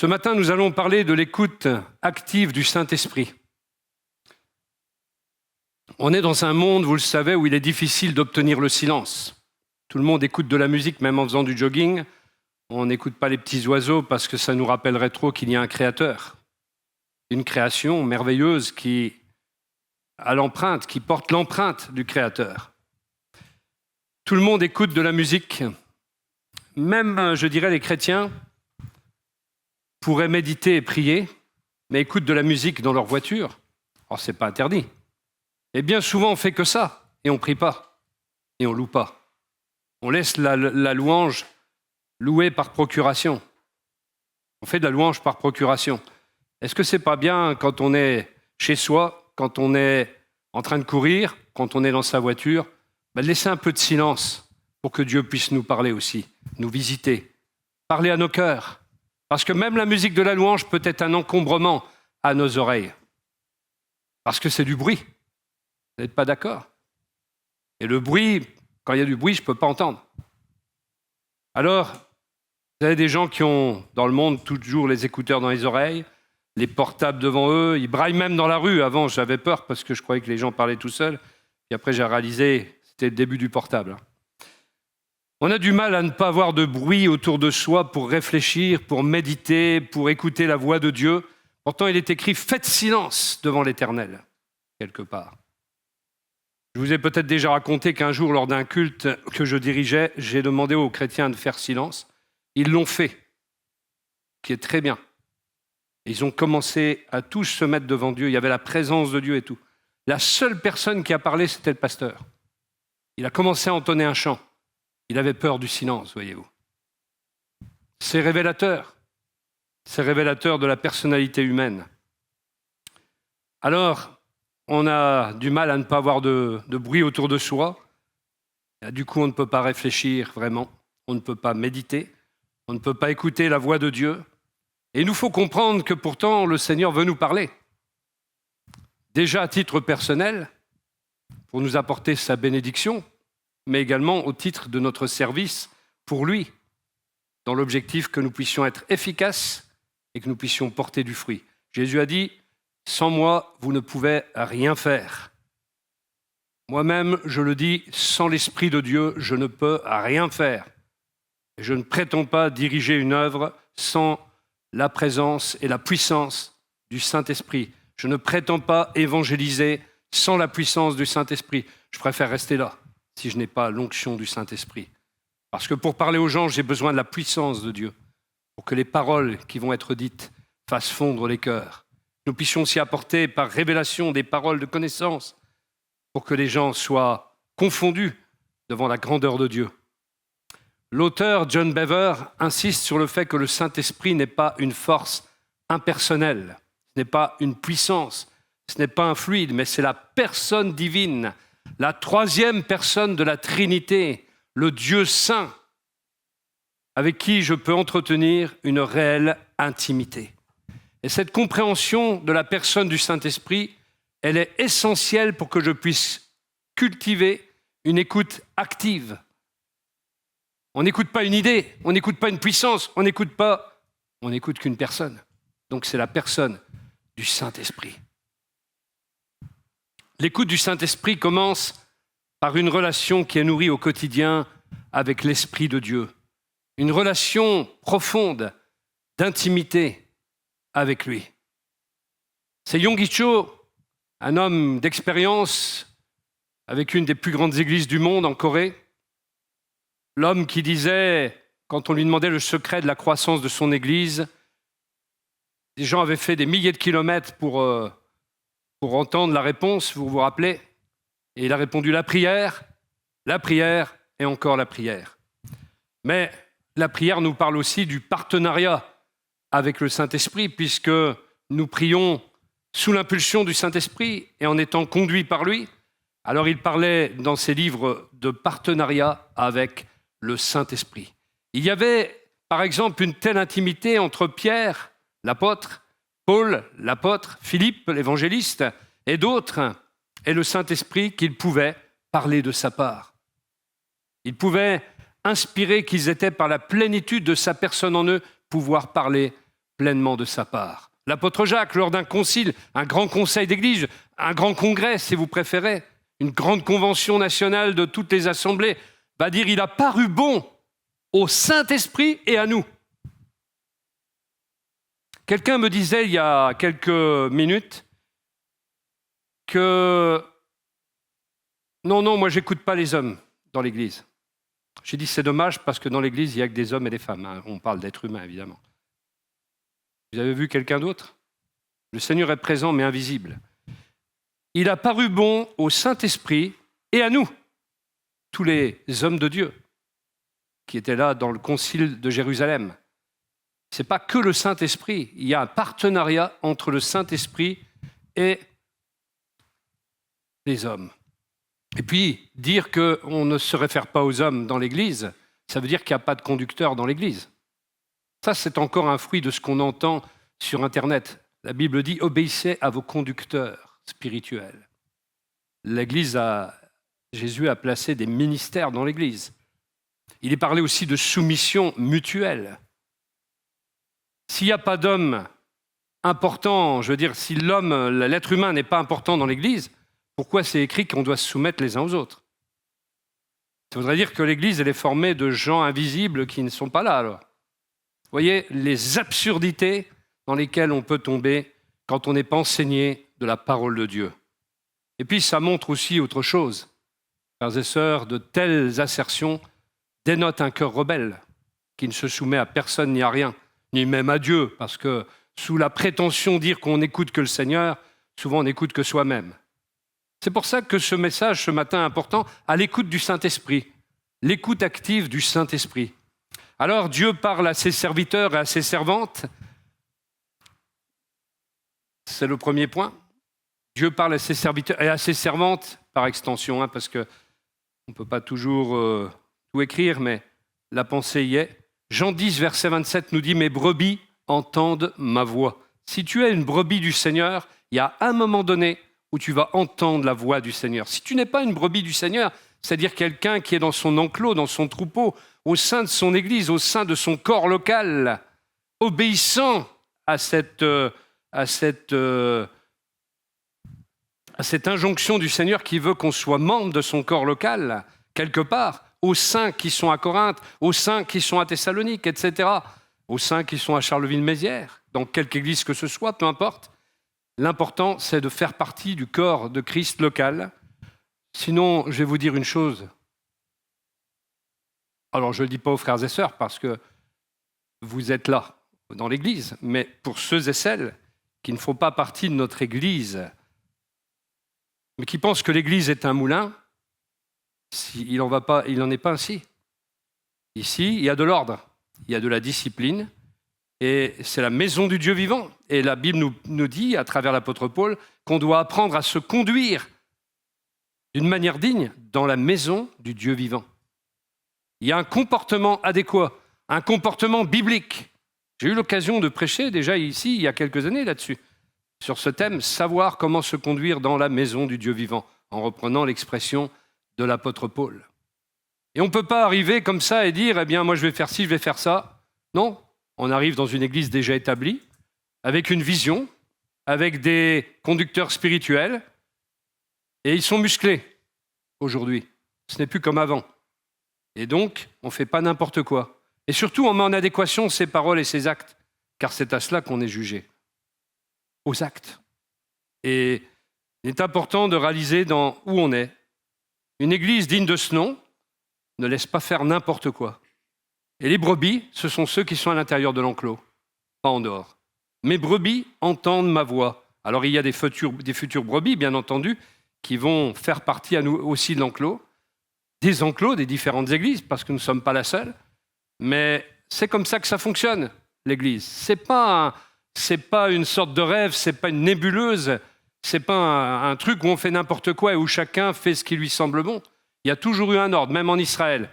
Ce matin, nous allons parler de l'écoute active du Saint-Esprit. On est dans un monde, vous le savez, où il est difficile d'obtenir le silence. Tout le monde écoute de la musique, même en faisant du jogging. On n'écoute pas les petits oiseaux parce que ça nous rappellerait trop qu'il y a un créateur. Une création merveilleuse qui a l'empreinte, qui porte l'empreinte du créateur. Tout le monde écoute de la musique. Même, je dirais, les chrétiens pourraient méditer et prier, mais écoutent de la musique dans leur voiture. Alors, ce n'est pas interdit. Et bien souvent, on fait que ça, et on ne prie pas, et on ne loue pas. On laisse la louange louer par procuration. On fait de la louange par procuration. Est-ce que ce n'est pas bien quand on est chez soi, quand on est en train de courir, quand on est dans sa voiture, de laisser un peu de silence pour que Dieu puisse nous parler aussi, nous visiter, parler à nos cœurs. Parce que même la musique de la louange peut être un encombrement à nos oreilles. Parce que c'est du bruit. Vous n'êtes pas d'accord? Et le bruit, quand il y a du bruit, je ne peux pas entendre. Alors, vous avez des gens qui ont, dans le monde, toujours les écouteurs dans les oreilles, les portables devant eux, ils braillent même dans la rue. Avant, j'avais peur parce que je croyais que les gens parlaient tout seuls. Puis après, j'ai réalisé, c'était le début du portable. On a du mal à ne pas avoir de bruit autour de soi pour réfléchir, pour méditer, pour écouter la voix de Dieu. Pourtant, il est écrit « Faites silence devant l'Éternel », quelque part. Je vous ai peut-être déjà raconté qu'un jour, lors d'un culte que je dirigeais, j'ai demandé aux chrétiens de faire silence. Ils l'ont fait, ce qui est très bien. Ils ont commencé à tous se mettre devant Dieu. Il y avait la présence de Dieu et tout. La seule personne qui a parlé, c'était le pasteur. Il a commencé à entonner un chant. Il avait peur du silence, voyez-vous. C'est révélateur. C'est révélateur de la personnalité humaine. Alors, on a du mal à ne pas avoir de bruit autour de soi. Du coup, on ne peut pas réfléchir vraiment. On ne peut pas méditer. On ne peut pas écouter la voix de Dieu. Et il nous faut comprendre que pourtant, le Seigneur veut nous parler. Déjà à titre personnel, pour nous apporter sa bénédiction, mais également au titre de notre service pour lui, dans l'objectif que nous puissions être efficaces et que nous puissions porter du fruit. Jésus a dit, « Sans moi, vous ne pouvez rien faire. » Moi-même, je le dis, sans l'Esprit de Dieu, je ne peux rien faire. Et je ne prétends pas diriger une œuvre sans la présence et la puissance du Saint-Esprit. Je ne prétends pas évangéliser sans la puissance du Saint-Esprit. Je préfère rester là, si je n'ai pas l'onction du Saint-Esprit. Parce que pour parler aux gens, j'ai besoin de la puissance de Dieu, pour que les paroles qui vont être dites fassent fondre les cœurs. Nous puissions aussi apporter par révélation des paroles de connaissance, pour que les gens soient confondus devant la grandeur de Dieu. L'auteur John Bever insiste sur le fait que le Saint-Esprit n'est pas une force impersonnelle, ce n'est pas une puissance, ce n'est pas un fluide, mais c'est la personne divine, la troisième personne de la Trinité, le Dieu saint, avec qui je peux entretenir une réelle intimité. Et cette compréhension de la personne du Saint-Esprit, elle est essentielle pour que je puisse cultiver une écoute active. On n'écoute pas une idée, on n'écoute pas une puissance, on n'écoute qu'une personne. Donc c'est la personne du Saint-Esprit. L'écoute du Saint-Esprit commence par une relation qui est nourrie au quotidien avec l'Esprit de Dieu. Une relation profonde d'intimité avec lui. C'est Yonggi Cho, un homme d'expérience avec une des plus grandes églises du monde en Corée. L'homme qui disait, quand on lui demandait le secret de la croissance de son église, des gens avaient fait des milliers de kilomètres pour entendre la réponse, vous vous rappelez? Et il a répondu la prière et encore la prière. Mais la prière nous parle aussi du partenariat avec le Saint-Esprit, puisque nous prions sous l'impulsion du Saint-Esprit et en étant conduits par lui. Alors il parlait dans ses livres de partenariat avec le Saint-Esprit. Il y avait, par exemple, une telle intimité entre Pierre, l'apôtre, Paul, l'apôtre, Philippe, l'évangéliste, et d'autres, et le Saint-Esprit, qu'il pouvait parler de sa part. Il pouvait inspirer qu'ils étaient par la plénitude de sa personne en eux, pouvoir parler pleinement de sa part. L'apôtre Jacques, lors d'un concile, un grand conseil d'église, un grand congrès, si vous préférez, une grande convention nationale de toutes les assemblées, va dire « Il a paru bon au Saint-Esprit et à nous ». Quelqu'un me disait il y a quelques minutes que non, moi j'écoute pas les hommes dans l'Église. J'ai dit c'est dommage parce que dans l'Église il n'y a que des hommes et des femmes. Hein. On parle d'êtres humains évidemment. Vous avez vu quelqu'un d'autre? Le Seigneur est présent mais invisible. Il a paru bon au Saint-Esprit et à nous, tous les hommes de Dieu qui étaient là dans le concile de Jérusalem. Ce n'est pas que le Saint-Esprit, il y a un partenariat entre le Saint-Esprit et les hommes. Et puis, dire qu'on ne se réfère pas aux hommes dans l'Église, ça veut dire qu'il n'y a pas de conducteur dans l'Église. Ça, c'est encore un fruit de ce qu'on entend sur Internet. La Bible dit « Obéissez à vos conducteurs spirituels ». Jésus a placé des ministères dans l'Église. Il est parlé aussi de soumission mutuelle. S'il n'y a pas d'homme important, je veux dire, si l'être humain n'est pas important dans l'Église, pourquoi c'est écrit qu'on doit se soumettre les uns aux autres? Ça voudrait dire que l'Église, elle est formée de gens invisibles qui ne sont pas là, alors. Vous voyez les absurdités dans lesquelles on peut tomber quand on n'est pas enseigné de la parole de Dieu. Et puis, ça montre aussi autre chose. Frères et sœurs, de telles assertions dénotent un cœur rebelle qui ne se soumet à personne ni à rien, ni même à Dieu, parce que sous la prétention de dire qu'on n'écoute que le Seigneur, souvent on n'écoute que soi-même. C'est pour ça que ce message, ce matin, est important, à l'écoute du Saint-Esprit, l'écoute active du Saint-Esprit. Alors Dieu parle à ses serviteurs et à ses servantes. C'est le premier point. Dieu parle à ses serviteurs et à ses servantes, par extension, parce qu'on ne peut pas toujours tout écrire, mais la pensée y est. Jean 10, verset 27 nous dit « Mes brebis entendent ma voix ». Si tu es une brebis du Seigneur, il y a un moment donné où tu vas entendre la voix du Seigneur. Si tu n'es pas une brebis du Seigneur, c'est-à-dire quelqu'un qui est dans son enclos, dans son troupeau, au sein de son église, au sein de son corps local, obéissant à cette injonction du Seigneur qui veut qu'on soit membre de son corps local, quelque part, aux saints qui sont à Corinthe, aux saints qui sont à Thessalonique, etc., aux saints qui sont à Charleville-Mézières, dans quelque église que ce soit, peu importe. L'important, c'est de faire partie du corps de Christ local. Sinon, je vais vous dire une chose. Alors, je ne le dis pas aux frères et sœurs parce que vous êtes là, dans l'église, mais pour ceux et celles qui ne font pas partie de notre église, mais qui pensent que l'église est un moulin, il n'en est pas ainsi. Ici, il y a de l'ordre, il y a de la discipline, et c'est la maison du Dieu vivant. Et la Bible nous dit, à travers l'apôtre Paul, qu'on doit apprendre à se conduire d'une manière digne dans la maison du Dieu vivant. Il y a un comportement adéquat, un comportement biblique. J'ai eu l'occasion de prêcher déjà ici, il y a quelques années là-dessus, sur ce thème, savoir comment se conduire dans la maison du Dieu vivant, en reprenant l'expression de l'apôtre Paul. Et on ne peut pas arriver comme ça et dire, eh bien, moi je vais faire ci, je vais faire ça. Non, on arrive dans une église déjà établie, avec une vision, avec des conducteurs spirituels, et ils sont musclés aujourd'hui. Ce n'est plus comme avant. Et donc, on ne fait pas n'importe quoi. Et surtout, on met en adéquation ses paroles et ses actes, car c'est à cela qu'on est jugé. Aux actes. Et il est important de réaliser où on est. Une église digne de ce nom ne laisse pas faire n'importe quoi. Et les brebis, ce sont ceux qui sont à l'intérieur de l'enclos, pas en dehors. Mes brebis entendent ma voix. Alors il y a des futures brebis, bien entendu, qui vont faire partie à nous aussi de l'enclos, des enclos des différentes églises, parce que nous ne sommes pas la seule. Mais c'est comme ça que ça fonctionne, l'église. C'est pas une sorte de rêve, c'est pas une nébuleuse, c'est pas un truc où on fait n'importe quoi et où chacun fait ce qui lui semble bon. Il y a toujours eu un ordre, même en Israël.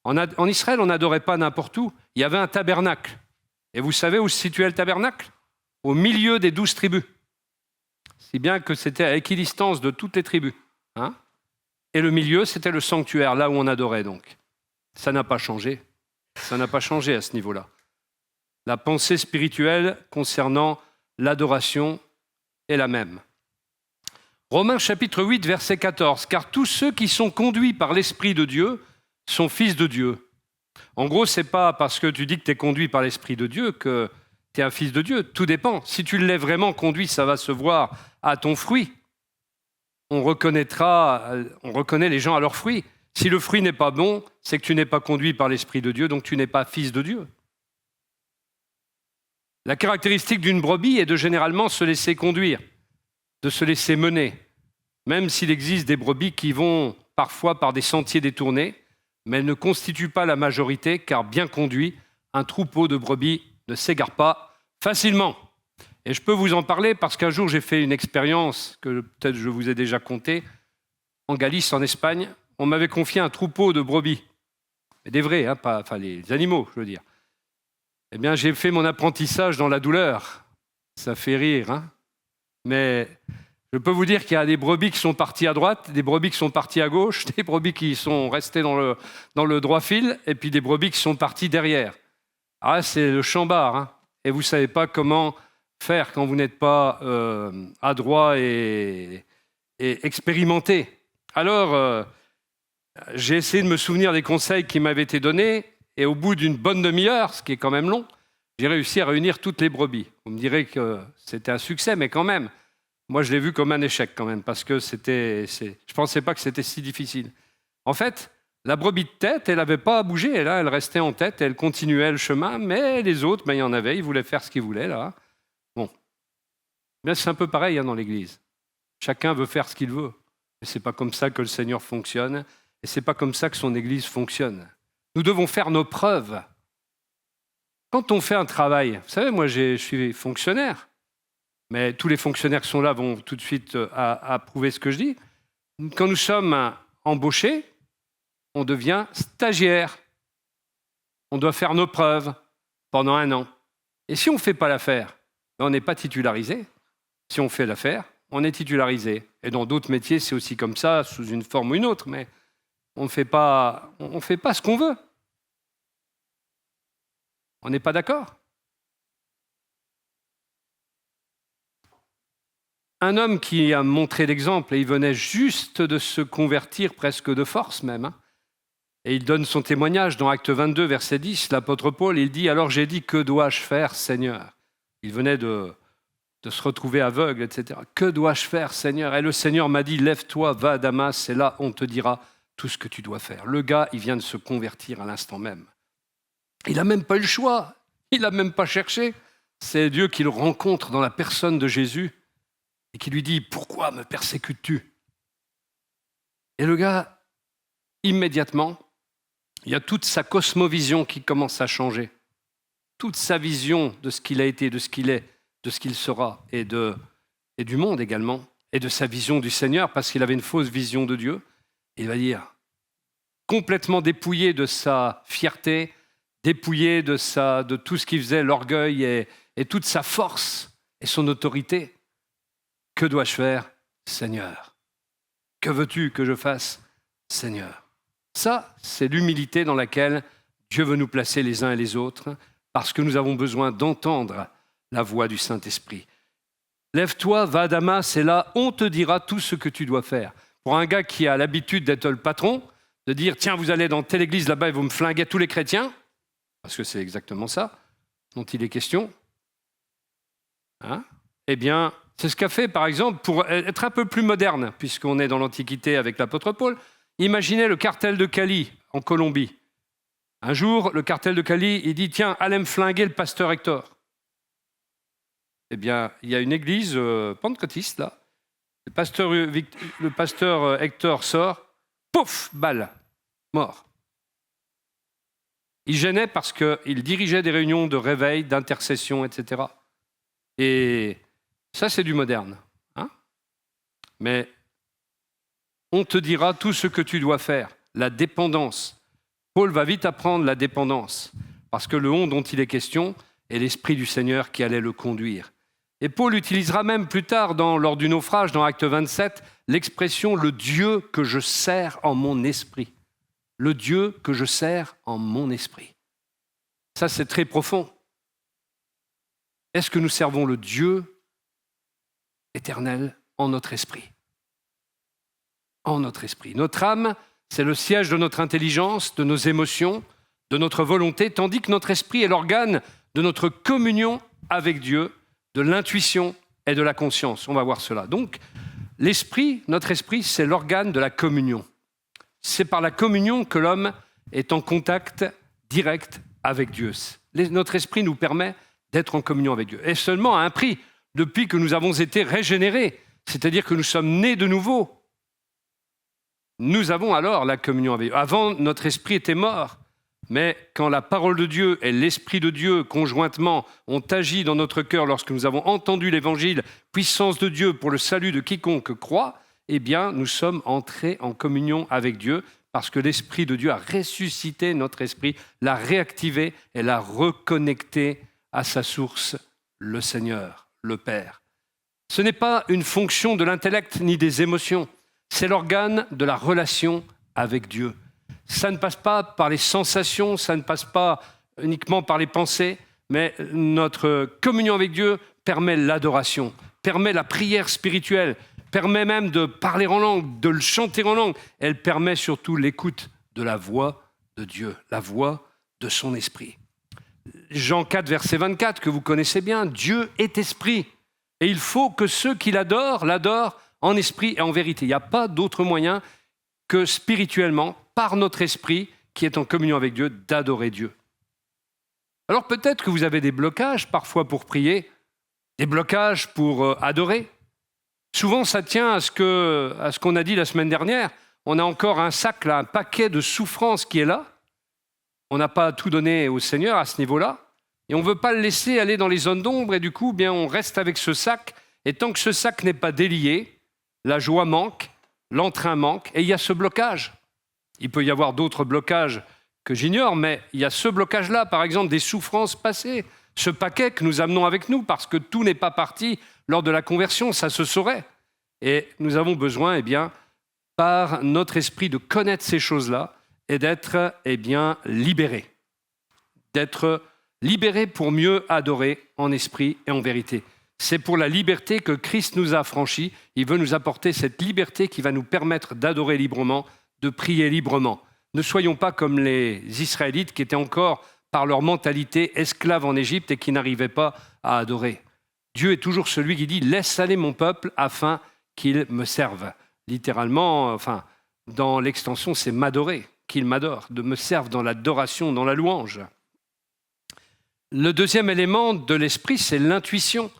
En Israël, on n'adorait pas n'importe où. Il y avait un tabernacle. Et vous savez où se situait le tabernacle? Au milieu des 12 tribus. Si bien que c'était à équidistance de toutes les tribus. Hein? Et le milieu, c'était le sanctuaire, là où on adorait donc. Ça n'a pas changé. Ça n'a pas changé à ce niveau-là. La pensée spirituelle concernant l'adoration est la même. Romains chapitre 8, verset 14. « Car tous ceux qui sont conduits par l'Esprit de Dieu sont fils de Dieu. » En gros, ce n'est pas parce que tu dis que tu es conduit par l'Esprit de Dieu que tu es un fils de Dieu. Tout dépend. Si tu l'es vraiment conduit, ça va se voir à ton fruit. On reconnaît les gens à leurs fruits. Si le fruit n'est pas bon, c'est que tu n'es pas conduit par l'Esprit de Dieu, donc tu n'es pas fils de Dieu. La caractéristique d'une brebis est de généralement se laisser conduire, de se laisser mener, même s'il existe des brebis qui vont parfois par des sentiers détournés, mais elles ne constituent pas la majorité, car bien conduit, un troupeau de brebis ne s'égare pas facilement. Et je peux vous en parler parce qu'un jour j'ai fait une expérience que peut-être je vous ai déjà contée, en Galice, en Espagne. On m'avait confié un troupeau de brebis, mais des vrais, pas les animaux, je veux dire. Eh bien, j'ai fait mon apprentissage dans la douleur. Ça fait rire, mais je peux vous dire qu'il y a des brebis qui sont parties à droite, des brebis qui sont parties à gauche, des brebis qui sont restées dans le droit fil, et puis des brebis qui sont parties derrière. Ah, c'est le chambard, et vous ne savez pas comment faire quand vous n'êtes pas adroit et expérimenté. Alors, j'ai essayé de me souvenir des conseils qui m'avaient été donnés, et au bout d'une bonne demi-heure, ce qui est quand même long, j'ai réussi à réunir toutes les brebis. Vous me direz que c'était un succès, mais quand même, moi je l'ai vu comme un échec quand même, parce que je ne pensais pas que c'était si difficile. En fait, la brebis de tête, elle n'avait pas à bouger, elle restait en tête, elle continuait le chemin, mais les autres, il y en avait, ils voulaient faire ce qu'ils voulaient, là. Bon. Mais c'est un peu pareil dans l'Église. Chacun veut faire ce qu'il veut. Mais ce n'est pas comme ça que le Seigneur fonctionne, et ce n'est pas comme ça que son Église fonctionne. Nous devons faire nos preuves. Quand on fait un travail, vous savez, moi je suis fonctionnaire, mais tous les fonctionnaires qui sont là vont tout de suite approuver ce que je dis. Quand nous sommes embauchés, on devient stagiaire. On doit faire nos preuves pendant 1 an. Et si on ne fait pas l'affaire, on n'est pas titularisé. Si on fait l'affaire, on est titularisé. Et dans d'autres métiers, c'est aussi comme ça, sous une forme ou une autre, mais on ne fait pas ce qu'on veut. On n'est pas d'accord? Un homme qui a montré l'exemple, et il venait juste de se convertir, presque de force même, et il donne son témoignage dans Acte 22, verset 10, l'apôtre Paul, il dit « Alors j'ai dit, que dois-je faire, Seigneur ?» Il venait de se retrouver aveugle, etc. « Que dois-je faire, Seigneur ?» Et le Seigneur m'a dit « Lève-toi, va à Damas, et là on te dira tout ce que tu dois faire. » Le gars, il vient de se convertir à l'instant même. Il n'a même pas eu le choix, il n'a même pas cherché. C'est Dieu qui le rencontre dans la personne de Jésus et qui lui dit « Pourquoi me persécutes-tu » Et le gars, immédiatement, il y a toute sa cosmovision qui commence à changer. Toute sa vision de ce qu'il a été, de ce qu'il est, de ce qu'il sera, et du monde également, et de sa vision du Seigneur, parce qu'il avait une fausse vision de Dieu. Et il va dire, complètement dépouillé de sa fierté, dépouillé de tout ce qui faisait l'orgueil et toute sa force et son autorité. Que dois-je faire, Seigneur? Que veux-tu que je fasse, Seigneur? Ça, c'est l'humilité dans laquelle Dieu veut nous placer les uns et les autres, parce que nous avons besoin d'entendre la voix du Saint-Esprit. Lève-toi, va à Damas, et là, on te dira tout ce que tu dois faire. Pour un gars qui a l'habitude d'être le patron, de dire, tiens, vous allez dans telle église là-bas et vous me flinguez tous les chrétiens, parce que c'est exactement ça dont il est question. Eh bien, c'est ce qu'a fait, par exemple, pour être un peu plus moderne, puisqu'on est dans l'Antiquité avec l'apôtre Paul. Imaginez le cartel de Cali, en Colombie. Un jour, le cartel de Cali, il dit, tiens, allez me flinguer le pasteur Hector. Eh bien, il y a une église pentecôtiste, là. Le pasteur Hector sort, pouf, balle, mort. Il gênait parce qu'il dirigeait des réunions de réveil, d'intercession, etc. Et ça, c'est du moderne. Mais on te dira tout ce que tu dois faire. La dépendance. Paul va vite apprendre la dépendance, parce que le on dont il est question est l'Esprit du Seigneur qui allait le conduire. Et Paul utilisera même plus tard, lors du naufrage, dans Acte 27, l'expression « le Dieu que je sers en mon esprit ». Le Dieu que je sers en mon esprit. Ça, c'est très profond. Est-ce que nous servons le Dieu éternel en notre esprit? En notre esprit. Notre âme, c'est le siège de notre intelligence, de nos émotions, de notre volonté, tandis que notre esprit est l'organe de notre communion avec Dieu, de l'intuition et de la conscience. On va voir cela. Donc, l'esprit, notre esprit, c'est l'organe de la communion. C'est par la communion que l'homme est en contact direct avec Dieu. Notre esprit nous permet d'être en communion avec Dieu. Et seulement à un prix, depuis que nous avons été régénérés, c'est-à-dire que nous sommes nés de nouveau. Nous avons alors la communion avec Dieu. Avant, notre esprit était mort. Mais quand la parole de Dieu et l'Esprit de Dieu conjointement ont agi dans notre cœur lorsque nous avons entendu l'Évangile, puissance de Dieu pour le salut de quiconque croit, eh bien, nous sommes entrés en communion avec Dieu parce que l'Esprit de Dieu a ressuscité notre esprit, l'a réactivé et l'a reconnecté à sa source, le Seigneur, le Père. Ce n'est pas une fonction de l'intellect ni des émotions, c'est l'organe de la relation avec Dieu. Ça ne passe pas par les sensations, ça ne passe pas uniquement par les pensées, mais notre communion avec Dieu permet l'adoration, permet la prière spirituelle, permet même de parler en langue, de le chanter en langue. Elle permet surtout l'écoute de la voix de Dieu, la voix de son esprit. Jean 4, verset 24, que vous connaissez bien, Dieu est esprit. Et il faut que ceux qui l'adorent en esprit et en vérité. Il n'y a pas d'autre moyen que spirituellement, par notre esprit, qui est en communion avec Dieu, d'adorer Dieu. Alors peut-être que vous avez des blocages parfois pour prier, des blocages pour adorer. Souvent, ça tient à ce qu'on a dit la semaine dernière. On a encore un sac, là, un paquet de souffrances qui est là. On n'a pas tout donné au Seigneur à ce niveau-là. Et on ne veut pas le laisser aller dans les zones d'ombre. Et du coup, bien, on reste avec ce sac. Et tant que ce sac n'est pas délié, la joie manque, l'entrain manque. Et il y a ce blocage. Il peut y avoir d'autres blocages que j'ignore, mais il y a ce blocage-là, par exemple, des souffrances passées. Ce paquet que nous amenons avec nous, parce que tout n'est pas parti lors de la conversion, ça se saurait. Et nous avons besoin, par notre esprit, de connaître ces choses-là et d'être, libérés. D'être libérés pour mieux adorer en esprit et en vérité. C'est pour la liberté que Christ nous a affranchis. Il veut nous apporter cette liberté qui va nous permettre d'adorer librement, de prier librement. Ne soyons pas comme les Israélites qui étaient encore, par leur mentalité, esclaves en Égypte et qui n'arrivaient pas à adorer. Dieu est toujours celui qui dit « Laisse aller mon peuple afin qu'il me serve ». Littéralement, dans l'extension, c'est m'adorer, qu'il m'adore, de me serve dans l'adoration, dans la louange. Le deuxième élément de l'esprit, c'est l'intuition.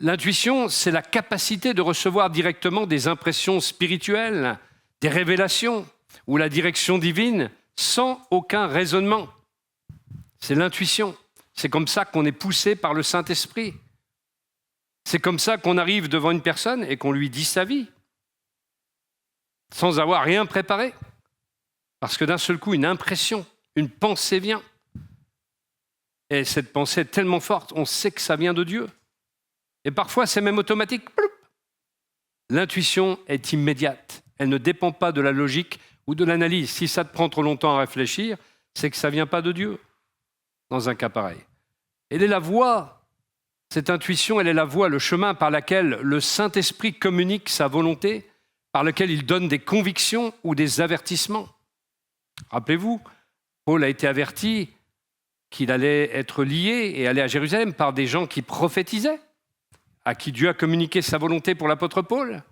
L'intuition, c'est la capacité de recevoir directement des impressions spirituelles, des révélations ou la direction divine sans aucun raisonnement. C'est l'intuition. C'est comme ça qu'on est poussé par le Saint-Esprit. C'est comme ça qu'on arrive devant une personne et qu'on lui dit sa vie, sans avoir rien préparé. Parce que d'un seul coup, une impression, une pensée vient. Et cette pensée est tellement forte, on sait que ça vient de Dieu. Et parfois, c'est même automatique. L'intuition est immédiate. Elle ne dépend pas de la logique ou de l'analyse. Si ça te prend trop longtemps à réfléchir, c'est que ça ne vient pas de Dieu, dans un cas pareil. Elle est la voie, cette intuition, elle est la voie, le chemin par lequel le Saint-Esprit communique sa volonté, par lequel il donne des convictions ou des avertissements. Rappelez-vous, Paul a été averti qu'il allait être lié et aller à Jérusalem par des gens qui prophétisaient, à qui Dieu a communiqué sa volonté pour l'apôtre Paul.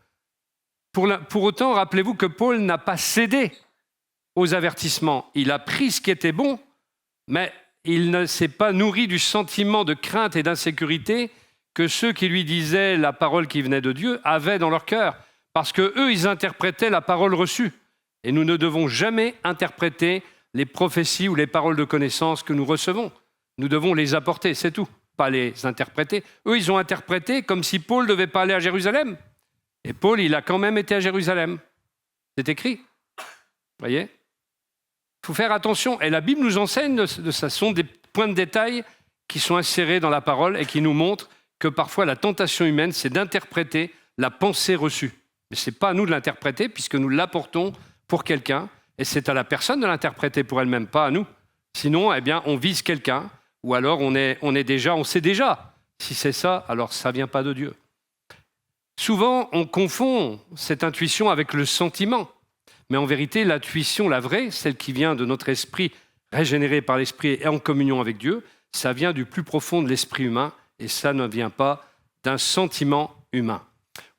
Pour autant, rappelez-vous que Paul n'a pas cédé aux avertissements. Il a pris ce qui était bon, mais il ne s'est pas nourri du sentiment de crainte et d'insécurité que ceux qui lui disaient la parole qui venait de Dieu avaient dans leur cœur, parce qu'eux, ils interprétaient la parole reçue. Et nous ne devons jamais interpréter les prophéties ou les paroles de connaissance que nous recevons. Nous devons les apporter, c'est tout, pas les interpréter. Eux, ils ont interprété comme si Paul ne devait pas aller à Jérusalem. Et Paul, il a quand même été à Jérusalem. C'est écrit. Vous voyez ? Il faut faire attention. Et la Bible nous enseigne, ce sont des points de détail qui sont insérés dans la parole et qui nous montrent que parfois la tentation humaine, c'est d'interpréter la pensée reçue. Mais ce n'est pas à nous de l'interpréter puisque nous l'apportons pour quelqu'un et c'est à la personne de l'interpréter pour elle-même, pas à nous. Sinon, on vise quelqu'un ou alors on sait déjà Si c'est ça, alors ça ne vient pas de Dieu. Souvent, on confond cette intuition avec le sentiment. Mais en vérité, l'intuition, la vraie, celle qui vient de notre esprit régénéré par l'esprit et en communion avec Dieu, ça vient du plus profond de l'esprit humain et ça ne vient pas d'un sentiment humain.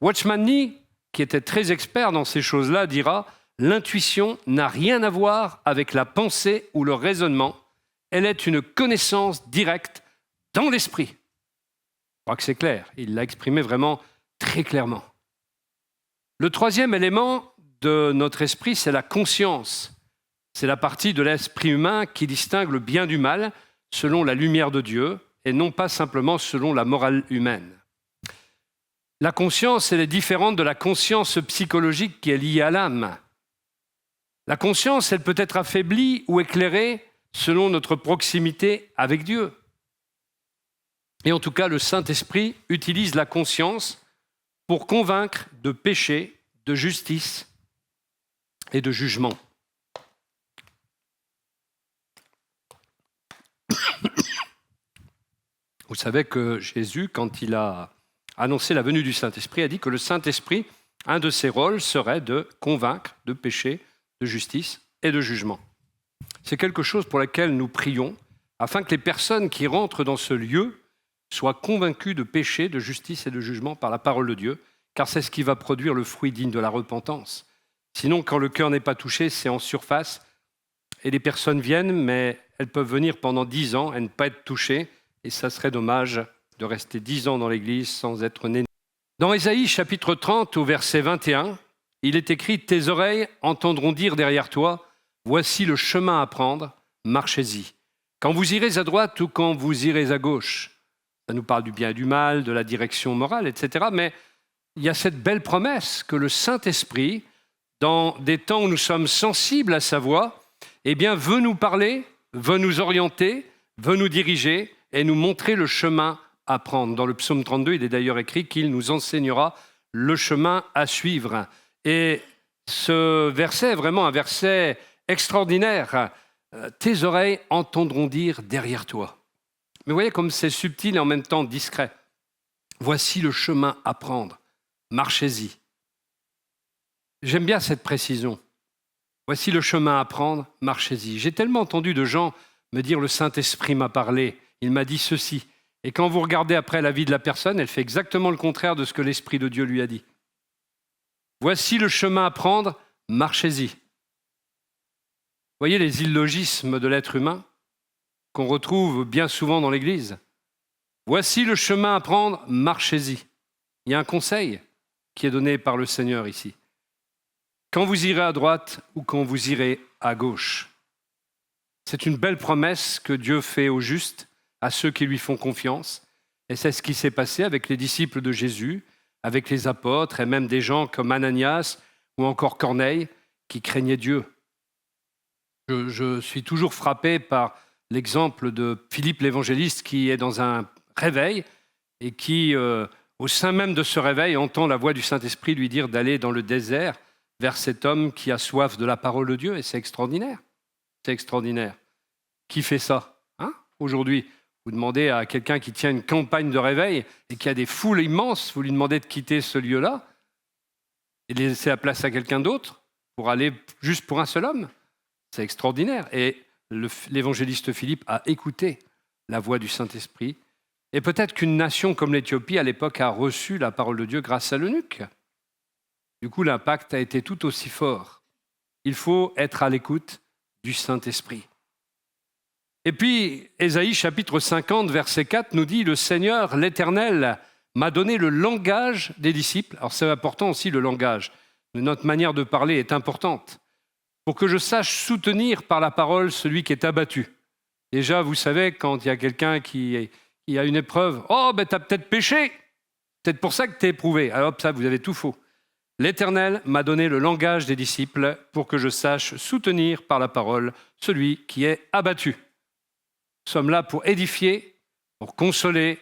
Watchman Nee, qui était très expert dans ces choses-là, dira « L'intuition n'a rien à voir avec la pensée ou le raisonnement. Elle est une connaissance directe dans l'esprit. » Je crois que c'est clair. Il l'a exprimé vraiment très clairement. Le troisième élément de notre esprit, c'est la conscience. C'est la partie de l'esprit humain qui distingue le bien du mal selon la lumière de Dieu et non pas simplement selon la morale humaine. La conscience, elle est différente de la conscience psychologique qui est liée à l'âme. La conscience, elle peut être affaiblie ou éclairée selon notre proximité avec Dieu. Et en tout cas, le Saint-Esprit utilise la conscience pour convaincre de péché, de justice et de jugement. Vous savez que Jésus, quand il a annoncé la venue du Saint-Esprit, a dit que le Saint-Esprit, un de ses rôles serait de convaincre de péché, de justice et de jugement. C'est quelque chose pour lequel nous prions, afin que les personnes qui rentrent dans ce lieu soient convaincues de péché, de justice et de jugement par la parole de Dieu, car c'est ce qui va produire le fruit digne de la repentance. Sinon, quand le cœur n'est pas touché, c'est en surface, et les personnes viennent, mais elles peuvent venir pendant 10 ans et ne pas être touchées, et ça serait dommage de rester 10 ans dans l'Église sans être né. Dans Ésaïe chapitre 30 au verset 21, il est écrit « Tes oreilles entendront dire derrière toi, voici le chemin à prendre, marchez-y. Quand vous irez à droite ou quand vous irez à gauche. » Ça nous parle du bien et du mal, de la direction morale, etc. Mais il y a cette belle promesse que le Saint-Esprit, dans des temps où nous sommes sensibles à sa voix, eh bien, veut nous parler, veut nous orienter, veut nous diriger et nous montrer le chemin à prendre. Dans le psaume 32, il est d'ailleurs écrit qu'il nous enseignera le chemin à suivre. Et ce verset est vraiment un verset extraordinaire. Tes oreilles entendront dire derrière toi. Mais vous voyez comme c'est subtil et en même temps discret. Voici le chemin à prendre. Marchez-y. J'aime bien cette précision. Voici le chemin à prendre, marchez-y. J'ai tellement entendu de gens me dire « le Saint-Esprit m'a parlé, il m'a dit ceci ». Et quand vous regardez après la vie de la personne, elle fait exactement le contraire de ce que l'Esprit de Dieu lui a dit. Voici le chemin à prendre, marchez-y. Vous voyez les illogismes de l'être humain qu'on retrouve bien souvent dans l'Église. Voici le chemin à prendre, marchez-y. Il y a un conseil qui est donné par le Seigneur ici. Quand vous irez à droite ou quand vous irez à gauche. C'est une belle promesse que Dieu fait aux justes, à ceux qui lui font confiance. Et c'est ce qui s'est passé avec les disciples de Jésus, avec les apôtres et même des gens comme Ananias ou encore Corneille qui craignaient Dieu. Je suis toujours frappé par l'exemple de Philippe l'évangéliste qui est dans un réveil et qui, au sein même de ce réveil, entend la voix du Saint-Esprit lui dire d'aller dans le désert vers cet homme qui a soif de la parole de Dieu. Et c'est extraordinaire. C'est extraordinaire. Qui fait ça aujourd'hui? Vous demandez à quelqu'un qui tient une campagne de réveil et qui a des foules immenses, vous lui demandez de quitter ce lieu-là et de laisser la place à quelqu'un d'autre pour aller juste pour un seul homme. C'est extraordinaire. Et l'évangéliste Philippe a écouté la voix du Saint-Esprit. Et peut-être qu'une nation comme l'Éthiopie, à l'époque, a reçu la parole de Dieu grâce à l'eunuque. Du coup, l'impact a été tout aussi fort. Il faut être à l'écoute du Saint-Esprit. Et puis, Ésaïe chapitre 50, verset 4 nous dit « Le Seigneur, l'Éternel, m'a donné le langage des disciples. » Alors c'est important aussi le langage. Notre manière de parler est importante. Pour que je sache soutenir par la parole celui qui est abattu. Déjà, vous savez, quand il y a quelqu'un qui a une épreuve, « Oh, ben t'as peut-être péché. Peut-être pour ça que t'es éprouvé. » Alors ça, vous avez tout faux. L'Éternel m'a donné le langage des disciples pour que je sache soutenir par la parole celui qui est abattu. Nous sommes là pour édifier, pour consoler,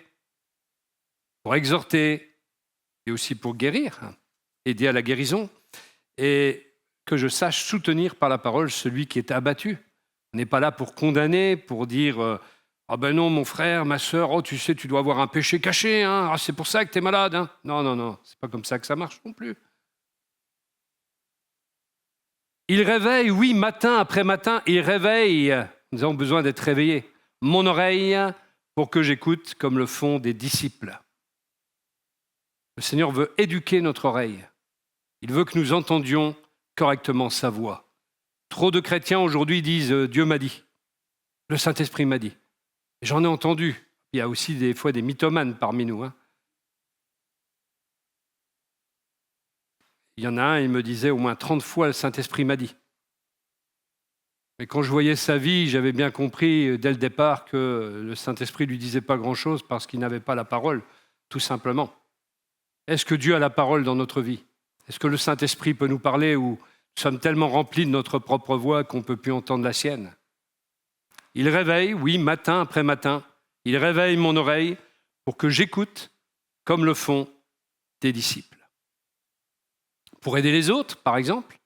pour exhorter et aussi pour guérir, aider à la guérison et que je sache soutenir par la parole celui qui est abattu. On n'est pas là pour condamner, pour dire Ah ben non, mon frère, ma sœur, oh tu sais, tu dois avoir un péché caché, hein. Ah, c'est pour ça que tu es malade. Hein. Non, non, non, c'est pas comme ça que ça marche non plus. Il réveille, oui, matin après matin, il réveille. Nous avons besoin d'être réveillés. Mon oreille pour que j'écoute comme le font des disciples. Le Seigneur veut éduquer notre oreille. Il veut que nous entendions correctement sa voix. Trop de chrétiens aujourd'hui disent « Dieu m'a dit »,« Le Saint-Esprit m'a dit ». J'en ai entendu. Il y a aussi des fois des mythomanes parmi nous. Hein. Il y en a un, il me disait au moins 30 fois « Le Saint-Esprit m'a dit ». Mais quand je voyais sa vie, j'avais bien compris dès le départ que le Saint-Esprit ne lui disait pas grand-chose parce qu'il n'avait pas la parole, tout simplement. Est-ce que Dieu a la parole dans notre vie? Est-ce que le Saint-Esprit peut nous parler ou nous sommes tellement remplis de notre propre voix qu'on ne peut plus entendre la sienne? Il réveille, oui, matin après matin, il réveille mon oreille pour que j'écoute comme le font tes disciples. Pour aider les autres, par exemple,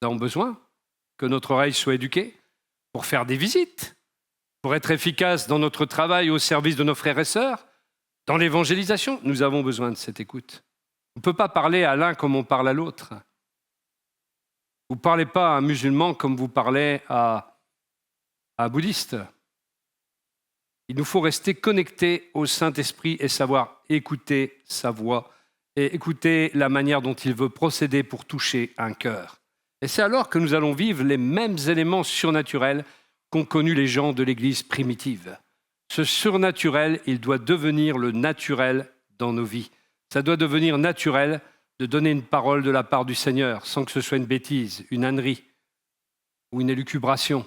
nous avons besoin que notre oreille soit éduquée, pour faire des visites, pour être efficace dans notre travail au service de nos frères et sœurs, dans l'évangélisation, nous avons besoin de cette écoute. On ne peut pas parler à l'un comme on parle à l'autre. Vous ne parlez pas à un musulman comme vous parlez à un bouddhiste. Il nous faut rester connectés au Saint-Esprit et savoir écouter sa voix et écouter la manière dont il veut procéder pour toucher un cœur. Et c'est alors que nous allons vivre les mêmes éléments surnaturels qu'ont connus les gens de l'Église primitive. Ce surnaturel, il doit devenir le naturel dans nos vies. Ça doit devenir naturel de donner une parole de la part du Seigneur sans que ce soit une bêtise, une ânerie ou une élucubration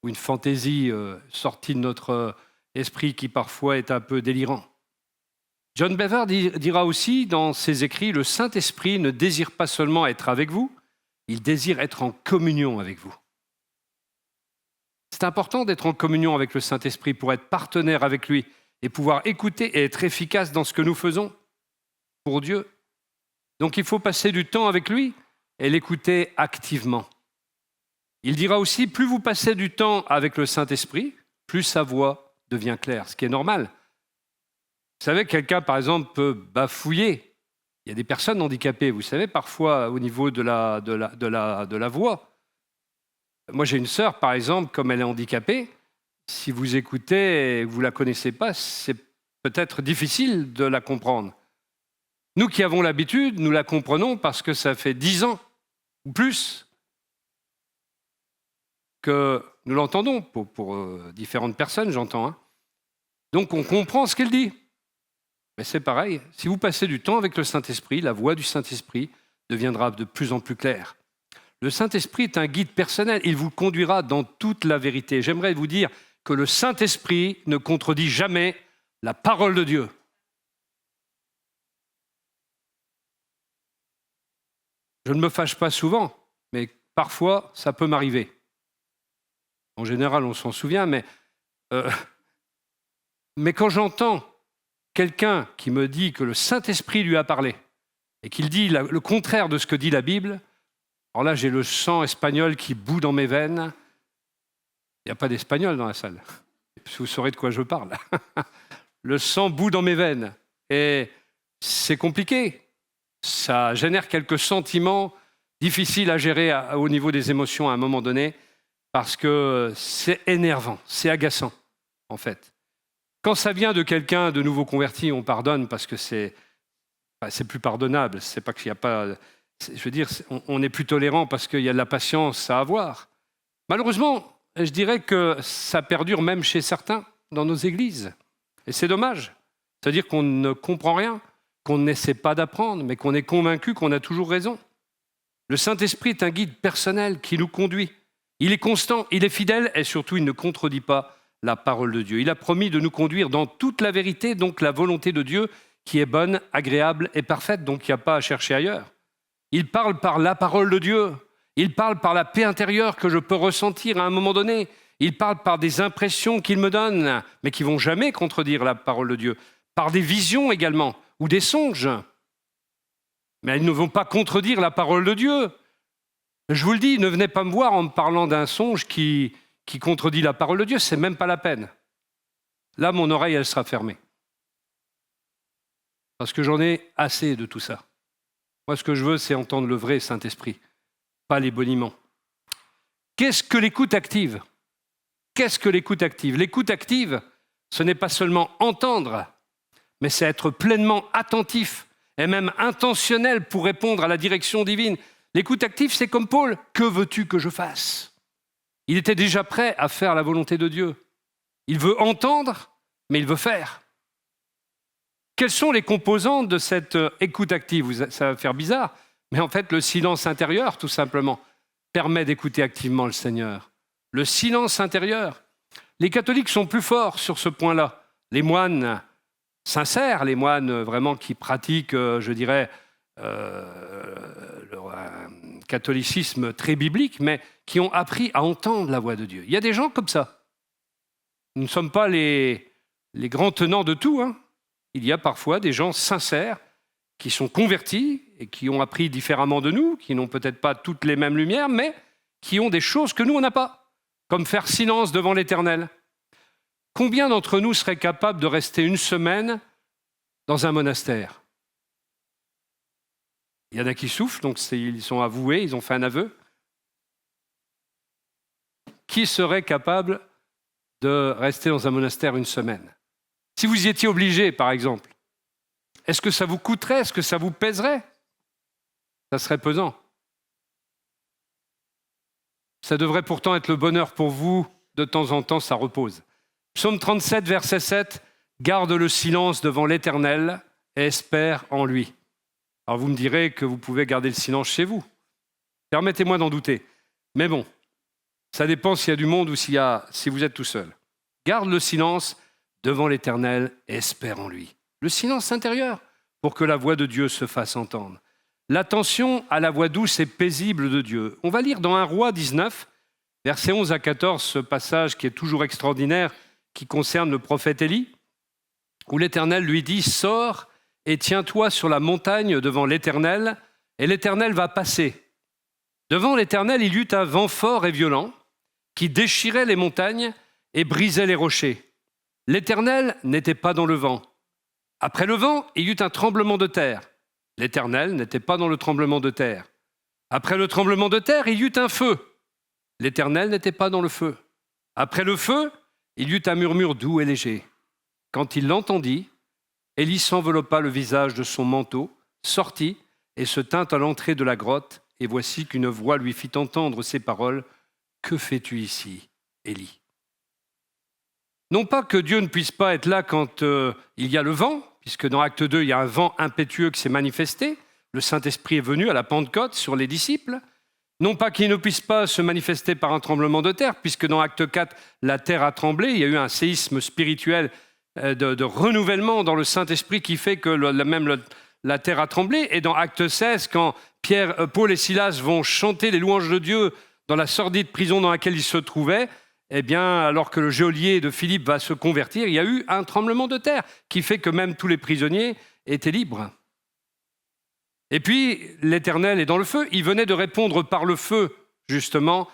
ou une fantaisie sortie de notre esprit qui parfois est un peu délirant. John Bever dira aussi dans ses écrits, « Le Saint-Esprit ne désire pas seulement être avec vous, il désire être en communion avec vous. » C'est important d'être en communion avec le Saint-Esprit pour être partenaire avec lui et pouvoir écouter et être efficace dans ce que nous faisons pour Dieu. Donc il faut passer du temps avec lui et l'écouter activement. Il dira aussi, plus vous passez du temps avec le Saint-Esprit, plus sa voix devient claire, ce qui est normal. Vous savez, quelqu'un, par exemple, peut bafouiller. Il y a des personnes handicapées, vous savez, parfois au niveau de la voix. Moi, j'ai une sœur, par exemple, comme elle est handicapée, si vous écoutez et que vous ne la connaissez pas, c'est peut-être difficile de la comprendre. Nous qui avons l'habitude, nous la comprenons parce que ça fait 10 ans ou plus que nous l'entendons, pour différentes personnes, j'entends. Hein. Donc on comprend ce qu'elle dit. Mais c'est pareil, si vous passez du temps avec le Saint-Esprit, la voix du Saint-Esprit deviendra de plus en plus claire. Le Saint-Esprit est un guide personnel, il vous conduira dans toute la vérité. J'aimerais vous dire que le Saint-Esprit ne contredit jamais la parole de Dieu. Je ne me fâche pas souvent, mais parfois ça peut m'arriver. En général, on s'en souvient, mais quand j'entends quelqu'un qui me dit que le Saint-Esprit lui a parlé et qu'il dit le contraire de ce que dit la Bible, alors là, j'ai le sang espagnol qui bout dans mes veines. Il n'y a pas d'espagnol dans la salle. Vous saurez de quoi je parle. Le sang bout dans mes veines. Et c'est compliqué. Ça génère quelques sentiments difficiles à gérer au niveau des émotions à un moment donné, parce que c'est énervant, c'est agaçant, en fait. Quand ça vient de quelqu'un de nouveau converti, on pardonne parce que c'est plus pardonnable. C'est pas qu'il n'y a pas... Je veux dire, on est plus tolérant parce qu'il y a de la patience à avoir. Malheureusement, je dirais que ça perdure même chez certains dans nos églises. Et c'est dommage. C'est-à-dire qu'on ne comprend rien, qu'on n'essaie pas d'apprendre, mais qu'on est convaincu qu'on a toujours raison. Le Saint-Esprit est un guide personnel qui nous conduit. Il est constant, il est fidèle et surtout, il ne contredit pas la parole de Dieu. Il a promis de nous conduire dans toute la vérité, donc la volonté de Dieu qui est bonne, agréable et parfaite, donc il n'y a pas à chercher ailleurs. Il parle par la parole de Dieu. Il parle par la paix intérieure que je peux ressentir à un moment donné. Il parle par des impressions qu'il me donne, mais qui ne vont jamais contredire la parole de Dieu. Par des visions également, ou des songes. Mais ils ne vont pas contredire la parole de Dieu. Je vous le dis, ne venez pas me voir en me parlant d'un songe qui contredit la parole de Dieu, c'est même pas la peine. là, mon oreille, elle sera fermée. Parce que j'en ai assez de tout ça. Moi, ce que je veux, c'est entendre le vrai Saint-Esprit, pas les boniments. Qu'est-ce que l'écoute active ? Qu'est-ce que l'écoute active ? L'écoute active, ce n'est pas seulement entendre, mais c'est être pleinement attentif et même intentionnel pour répondre à la direction divine. L'écoute active, c'est comme Paul. Que veux-tu que je fasse ? Il était déjà prêt à faire la volonté de Dieu. Il veut entendre, mais il veut faire. Quelles sont les composantes de cette écoute active ? Ça va faire bizarre, mais en fait, le silence intérieur, tout simplement, permet d'écouter activement le Seigneur. Le silence intérieur. Les catholiques sont plus forts sur ce point-là. Les moines sincères, les moines vraiment qui pratiquent, je dirais, un catholicisme très biblique, mais qui ont appris à entendre la voix de Dieu. Il y a des gens comme ça. Nous ne sommes pas les grands tenants de tout. Il y a parfois des gens sincères qui sont convertis et qui ont appris différemment de nous, qui n'ont peut-être pas toutes les mêmes lumières, mais qui ont des choses que nous, on n'a pas, comme faire silence devant l'Éternel. Combien d'entre nous seraient capables de rester une semaine dans un monastère ? Il y en a qui souffrent, donc ils sont avoués, ils ont fait un aveu. Qui serait capable de rester dans un monastère une semaine ? Si vous y étiez obligé, par exemple, est-ce que ça vous coûterait ? Est-ce que ça vous pèserait ? Ça serait pesant. Ça devrait pourtant être le bonheur pour vous. De temps en temps, ça repose. Psaume 37, verset 7, « Garde le silence devant l'Éternel et espère en lui. » Alors vous me direz que vous pouvez garder le silence chez vous. Permettez-moi d'en douter. Mais bon, ça dépend s'il y a du monde ou si vous êtes tout seul. Garde le silence devant l'Éternel et espère en lui. Le silence intérieur pour que la voix de Dieu se fasse entendre. L'attention à la voix douce et paisible de Dieu. On va lire dans 1 Roi 19, versets 11 à 14, ce passage qui est toujours extraordinaire, qui concerne le prophète Élie, où l'Éternel lui dit « Sors et tiens-toi sur la montagne devant l'Éternel, et l'Éternel va passer. » Devant l'Éternel, il y eut un vent fort et violent, qui déchirait les montagnes et brisait les rochers. L'Éternel n'était pas dans le vent. Après le vent, il y eut un tremblement de terre. L'Éternel n'était pas dans le tremblement de terre. Après le tremblement de terre, il y eut un feu. L'Éternel n'était pas dans le feu. Après le feu, il y eut un murmure doux et léger. Quand il l'entendit, Élie s'enveloppa le visage de son manteau, sortit et se tint à l'entrée de la grotte. Et voici qu'une voix lui fit entendre ces paroles. « Que fais-tu ici, Élie ?» Non pas que Dieu ne puisse pas être là quand il y a le vent, puisque dans Acte 2, il y a un vent impétueux qui s'est manifesté. Le Saint-Esprit est venu à la Pentecôte sur les disciples. Non pas qu'il ne puisse pas se manifester par un tremblement de terre, puisque dans Acte 4, la terre a tremblé. Il y a eu un séisme spirituel de renouvellement dans le Saint-Esprit qui fait que la terre a tremblé. Et dans Acte 16, quand Paul et Silas vont chanter les louanges de Dieu dans la sordide prison dans laquelle ils se trouvaient, eh bien, alors que le geôlier de Philippe va se convertir, il y a eu un tremblement de terre qui fait que même tous les prisonniers étaient libres. Et puis, l'Éternel est dans le feu. Il venait de répondre par le feu, justement,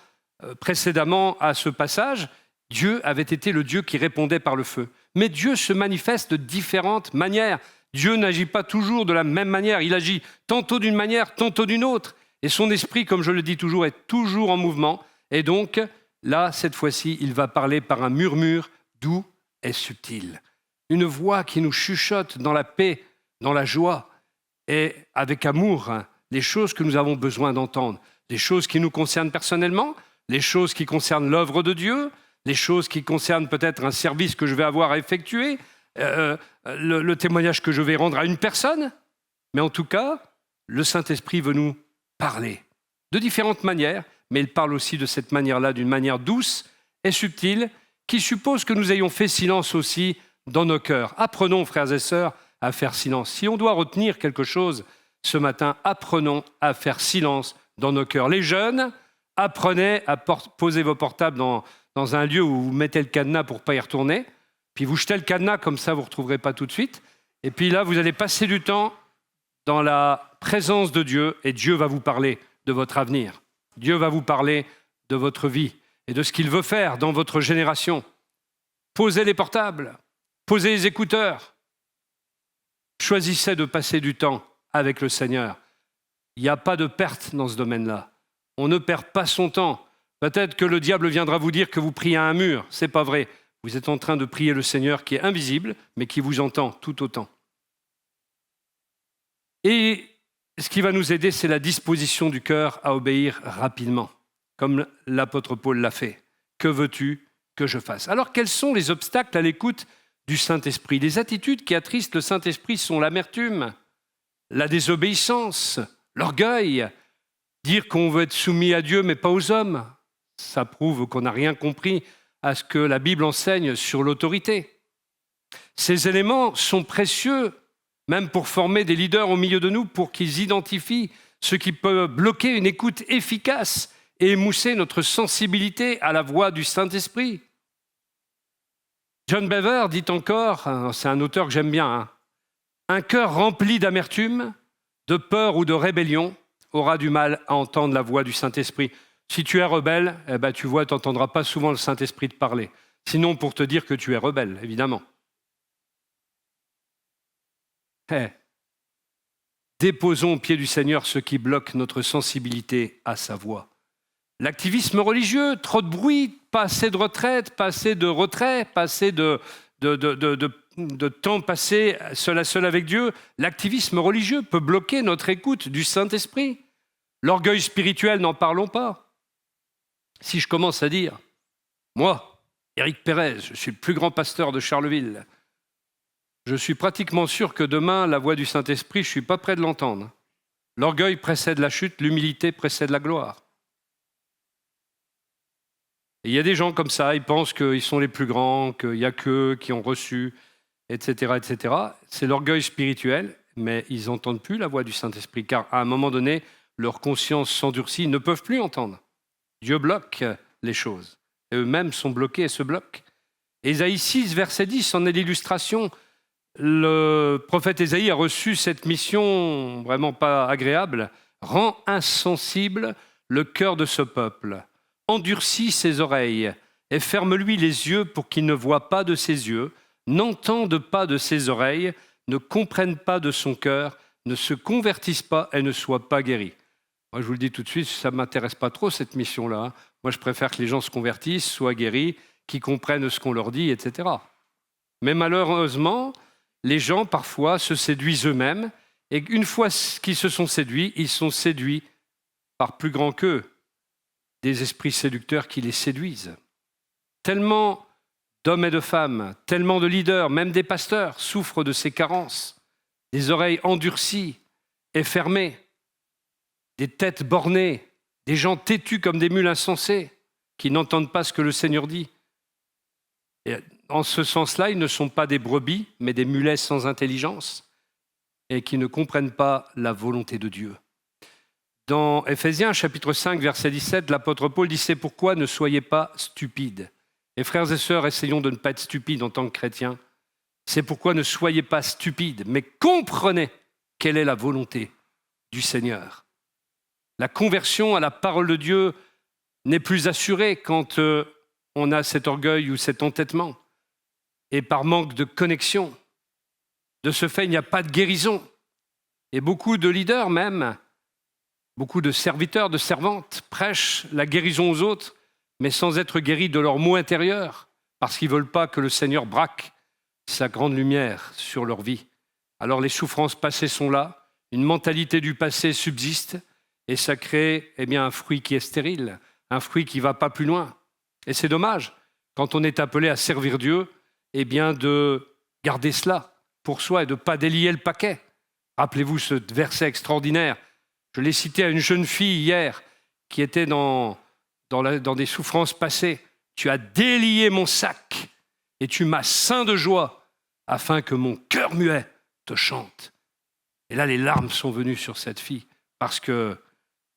précédemment à ce passage. Dieu avait été le Dieu qui répondait par le feu. Mais Dieu se manifeste de différentes manières. Dieu n'agit pas toujours de la même manière. Il agit tantôt d'une manière, tantôt d'une autre. Et son esprit, comme je le dis toujours, est toujours en mouvement. Et donc, là, cette fois-ci, il va parler par un murmure doux et subtil. Une voix qui nous chuchote dans la paix, dans la joie et avec amour, les choses que nous avons besoin d'entendre. Les choses qui nous concernent personnellement, les choses qui concernent l'œuvre de Dieu, les choses qui concernent peut-être un service que je vais avoir à effectuer, le témoignage que je vais rendre à une personne. Mais en tout cas, le Saint-Esprit veut nous parler de différentes manières, mais il parle aussi de cette manière-là, d'une manière douce et subtile, qui suppose que nous ayons fait silence aussi dans nos cœurs. Apprenons, frères et sœurs, à faire silence. Si on doit retenir quelque chose ce matin, apprenons à faire silence dans nos cœurs. Les jeunes, apprenez à poser vos portables dans un lieu où vous mettez le cadenas pour ne pas y retourner, puis vous jetez le cadenas, comme ça vous ne retrouverez pas tout de suite. Et puis là, vous allez passer du temps dans la présence de Dieu, et Dieu va vous parler de votre avenir. Dieu va vous parler de votre vie et de ce qu'il veut faire dans votre génération. Posez les portables, posez les écouteurs. Choisissez de passer du temps avec le Seigneur. Il n'y a pas de perte dans ce domaine-là. On ne perd pas son temps. Peut-être que le diable viendra vous dire que vous priez à un mur. Ce n'est pas vrai. Vous êtes en train de prier le Seigneur qui est invisible, mais qui vous entend tout autant. Et ce qui va nous aider, c'est la disposition du cœur à obéir rapidement, comme l'apôtre Paul l'a fait. Que veux-tu que je fasse? Alors, quels sont les obstacles à l'écoute du Saint-Esprit? Les attitudes qui attristent le Saint-Esprit sont l'amertume, la désobéissance, l'orgueil, dire qu'on veut être soumis à Dieu mais pas aux hommes. Ça prouve qu'on n'a rien compris à ce que la Bible enseigne sur l'autorité. Ces éléments sont précieux, même pour former des leaders au milieu de nous, pour qu'ils identifient ce qui peut bloquer une écoute efficace et émousser notre sensibilité à la voix du Saint-Esprit. John Bever dit encore, c'est un auteur que j'aime bien, un cœur rempli d'amertume, de peur ou de rébellion aura du mal à entendre la voix du Saint-Esprit. Si tu es rebelle, tu vois, tu n'entendras pas souvent le Saint-Esprit te parler. Sinon, pour te dire que tu es rebelle, évidemment. Déposons au pied du Seigneur ce qui bloque notre sensibilité à sa voix. L'activisme religieux, trop de bruit, pas assez de retraite, pas assez de retrait, pas assez de temps passé seul à seul avec Dieu. L'activisme religieux peut bloquer notre écoute du Saint-Esprit. L'orgueil spirituel, n'en parlons pas. Si je commence à dire, moi, Éric Pérez, je suis le plus grand pasteur de Charleville, je suis pratiquement sûr que demain, la voix du Saint-Esprit, je ne suis pas prêt de l'entendre. L'orgueil précède la chute, l'humilité précède la gloire. Et il y a des gens comme ça, ils pensent qu'ils sont les plus grands, qu'il n'y a qu'eux qui ont reçu, etc., etc. C'est l'orgueil spirituel, mais ils n'entendent plus la voix du Saint-Esprit, car à un moment donné, leur conscience s'endurcit, ils ne peuvent plus entendre. Dieu bloque les choses. Et eux-mêmes sont bloqués et se bloquent. Ésaïe 6, verset 10, en est l'illustration. Le prophète Ésaïe a reçu cette mission vraiment pas agréable. Rends insensible le cœur de ce peuple. Endurcis ses oreilles et ferme-lui les yeux pour qu'il ne voie pas de ses yeux, n'entende pas de ses oreilles, ne comprenne pas de son cœur, ne se convertisse pas et ne soit pas guéri. Moi, je vous le dis tout de suite, ça ne m'intéresse pas trop cette mission-là. Moi, je préfère que les gens se convertissent, soient guéris, qu'ils comprennent ce qu'on leur dit, etc. Mais malheureusement, les gens, parfois, se séduisent eux-mêmes. Et une fois qu'ils se sont séduits, ils sont séduits par plus grand qu'eux, des esprits séducteurs qui les séduisent. Tellement d'hommes et de femmes, tellement de leaders, même des pasteurs, souffrent de ces carences, des oreilles endurcies et fermées, des têtes bornées, des gens têtus comme des mules insensées, qui n'entendent pas ce que le Seigneur dit. Et en ce sens-là, ils ne sont pas des brebis, mais des mulets sans intelligence et qui ne comprennent pas la volonté de Dieu. Dans Éphésiens, chapitre 5, verset 17, l'apôtre Paul dit « C'est pourquoi ne soyez pas stupides ». Et frères et sœurs, essayons de ne pas être stupides en tant que chrétiens. C'est pourquoi ne soyez pas stupides, mais comprenez quelle est la volonté du Seigneur. La conversion à la parole de Dieu n'est plus assurée quand on a cet orgueil ou cet entêtement. Et par manque de connexion, de ce fait, il n'y a pas de guérison. Et beaucoup de leaders même, beaucoup de serviteurs, de servantes prêchent la guérison aux autres, mais sans être guéris de leurs maux intérieurs, parce qu'ils ne veulent pas que le Seigneur braque sa grande lumière sur leur vie. Alors les souffrances passées sont là, une mentalité du passé subsiste, et ça crée un fruit qui est stérile, un fruit qui ne va pas plus loin. Et c'est dommage, quand on est appelé à servir Dieu, de garder cela pour soi et de ne pas délier le paquet. Rappelez-vous ce verset extraordinaire. Je l'ai cité à une jeune fille hier qui était dans des souffrances passées. Tu as délié mon sac et tu m'as ceint de joie afin que mon cœur muet te chante. Et là, les larmes sont venues sur cette fille parce que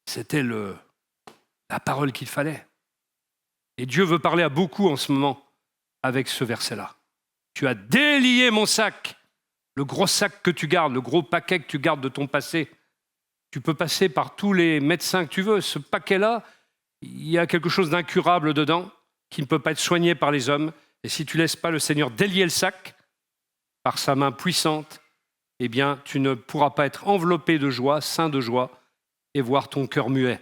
c'était la parole qu'il fallait. Et Dieu veut parler à beaucoup en ce moment avec ce verset-là. Tu as délié mon sac, le gros sac que tu gardes, le gros paquet que tu gardes de ton passé. Tu peux passer par tous les médecins que tu veux. Ce paquet-là, il y a quelque chose d'incurable dedans qui ne peut pas être soigné par les hommes. Et si tu ne laisses pas le Seigneur délier le sac, par sa main puissante, eh bien, tu ne pourras pas être enveloppé de joie, ceint de joie, et voir ton cœur muet.